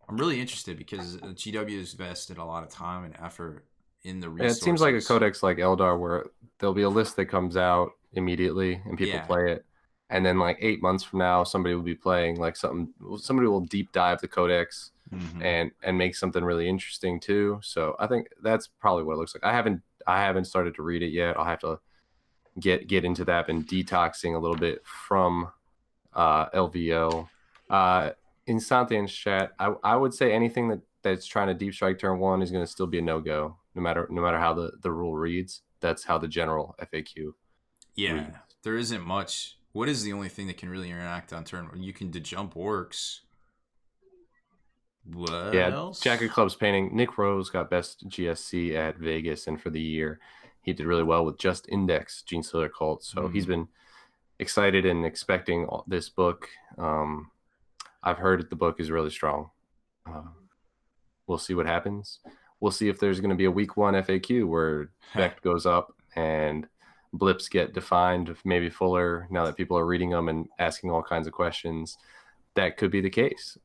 really interested, because GW has invested a lot of time and effort in the resources. It seems like a codex like Eldar, where there'll be a list that comes out immediately and people play it, and then like 8 months from now, somebody will be playing like somebody will deep dive the codex and make something really interesting too. So I think that's probably what it looks like. I haven't started to read it yet. I'll have to get into that and detoxing a little bit from LVO. In Santian's chat, I would say anything that's trying to deep strike turn one is going to still be a no-go, no matter how the rule reads. That's how the general FAQ reads. There isn't much. What is the only thing that can really interact on turn? You can dejump orcs. What else? Jack of Clubs painting. Nick Rose got best GSC at Vegas, and for the year, he did really well with Just Index Genestealer Cults. So he's been excited and expecting this book. I've heard the book is really strong. We'll see what happens. We'll see if there's going to be a week one FAQ where Vect goes up and blips get defined maybe fuller now that people are reading them and asking all kinds of questions. That could be the case.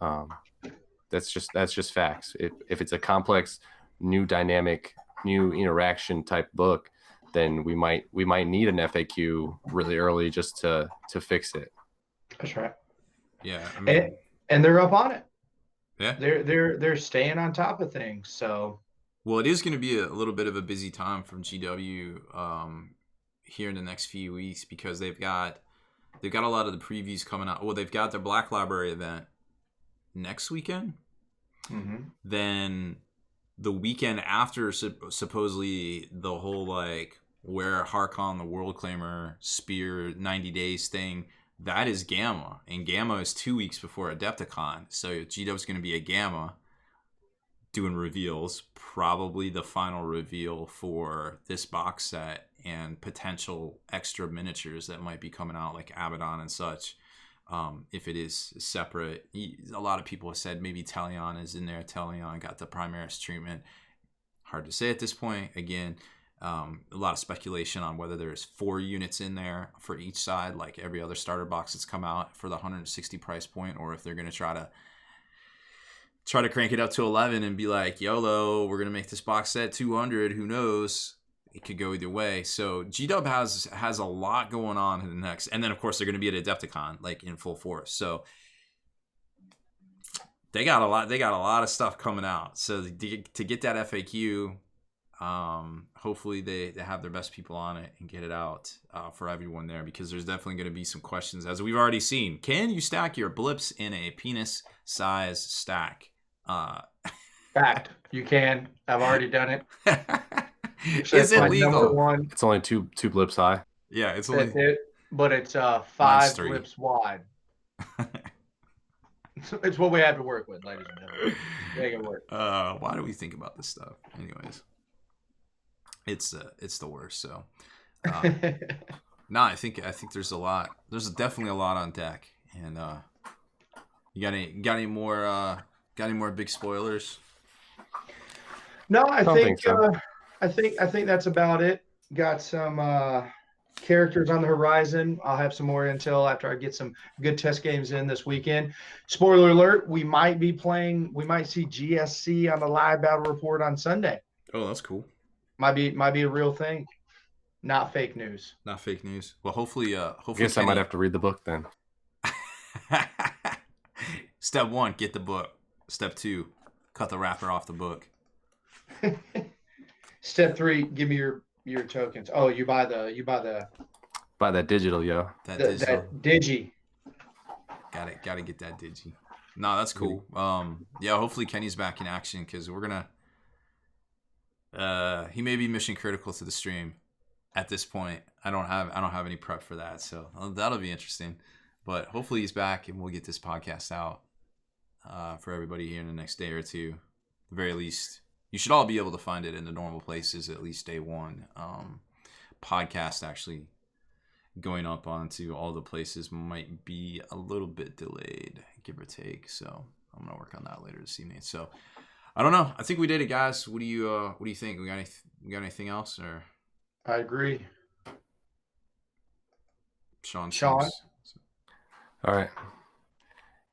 That's just facts. If it's a complex, new dynamic, new interaction type book, then we might need an FAQ really early just to fix it. That's right. Yeah, I mean, and they're up on it. Yeah, they're staying on top of things. So, well, it is going to be a little bit of a busy time from GW here in the next few weeks, because they've got a lot of the previews coming out. Well, they've got their Black Library event next weekend. Then the weekend after, supposedly the whole like where Harkon the World Claimer Spear 90 days thing. That is Gamma, and Gamma is 2 weeks before Adepticon. So GW's going to be a Gamma. doing reveals, probably the final reveal for this box set and potential extra miniatures that might be coming out, like Abaddon and such. If it is separate, a lot of people have said maybe Talion is in there. Talion got the Primaris treatment. Hard to say at this point. Again, a lot of speculation on whether there's 4 units in there for each side, like every other starter box that's come out for the 160 price point, or if they're going to try to crank it up to 11 and be like, YOLO, we're going to make this box set 200. Who knows? It could go either way. So G-Dub has a lot going on in the next, and then of course they're going to be at Adepticon, like in full force. So they got a lot of stuff coming out. So to get that FAQ, hopefully they have their best people on it and get it out for everyone there, because there's definitely going to be some questions, as we've already seen. Can you stack your blips in a penis size stack? Fact, you can. I've already done it. Is it legal? One. It's only two blips high. Yeah, it's only. But it's 5 blips wide. It's what we have to work with, ladies and gentlemen. Make it work. Why do we think about this stuff? Anyways, it's the worst. So, no, I think there's a lot. There's definitely a lot on deck. And you got any more big spoilers? No, I think so. I think that's about it. Got some characters on the horizon. I'll have some more intel after I get some good test games in this weekend. Spoiler alert, we might see GSC on the live battle report on Sunday. Oh, that's cool. Might be a real thing. Not fake news. Not fake news. Well, hopefully I guess I might have to read the book then. Step 1, get the book. Step 2, cut the wrapper off the book. Step 3, give me your tokens. Oh, you buy that digital, yo. That digi. Gotta get that digi. No, that's cool. Yeah, hopefully Kenny's back in action, because we're gonna. He may be mission critical to the stream at this point. I don't have any prep for that, so that'll be interesting. But hopefully he's back and we'll get this podcast out for everybody here in the next day or two. At the very least, you should all be able to find it in the normal places at least day one. Podcast actually going up onto all the places might be a little bit delayed, give or take. So I'm gonna work on that later this evening. So I don't know. I think we did it, guys. What do you think? We got anything else? Or I agree. Sean. All right.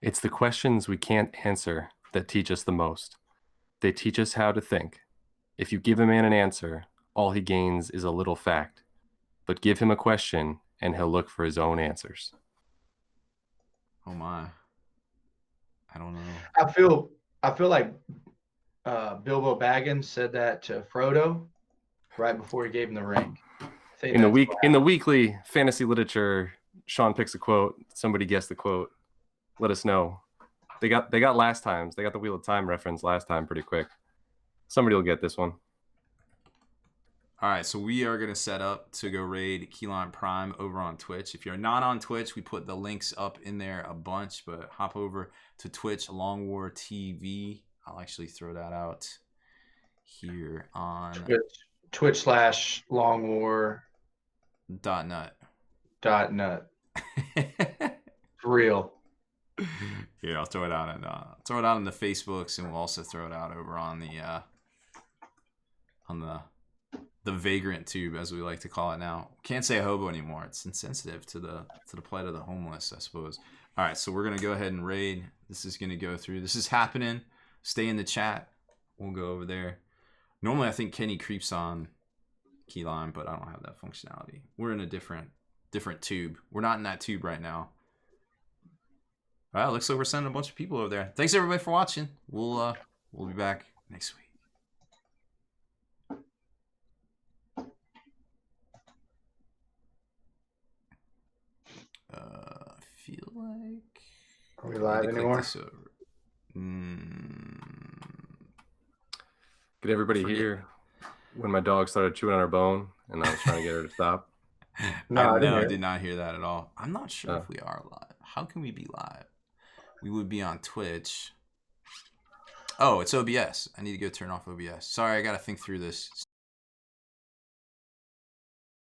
It's the questions we can't answer that teach us the most. They teach us how to think. If you give a man an answer, all he gains is a little fact. But give him a question, and he'll look for his own answers. Oh my. I don't know. I feel like Bilbo Baggins said that to Frodo right before he gave him the ring. In the weekly fantasy literature, Sean picks a quote. Somebody guessed the quote. Let us know. They got last times. They got the Wheel of Time reference last time pretty quick. Somebody will get this one. All right, so we are going to set up to go raid Keyline Prime over on Twitch. If you're not on Twitch, we put the links up in there a bunch, but hop over to Twitch, Long War TV. I'll actually throw that out here on Twitch/longwar.net. For real. Yeah, I'll throw it out in the Facebooks, and we'll also throw it out over on the vagrant tube, as we like to call it now. Can't say hobo anymore. It's insensitive to the plight of the homeless, I suppose. All right, so we're gonna go ahead and raid. This is gonna go through. This is happening. Stay in the chat. We'll go over there. Normally, I think Kenny creeps on Keyline, but I don't have that functionality. We're in a different tube. We're not in that tube right now. All right, looks like we're sending a bunch of people over there. Thanks everybody for watching. We'll be back next week. I feel like. Are we live anymore? Could everybody hear when my dog started chewing on her bone and I was trying to get her to stop? No, I did not hear that at all. I'm not sure if we are live. How can we be live? We would be on Twitch. Oh, it's OBS. I need to go turn off OBS. Sorry, I got to think through this.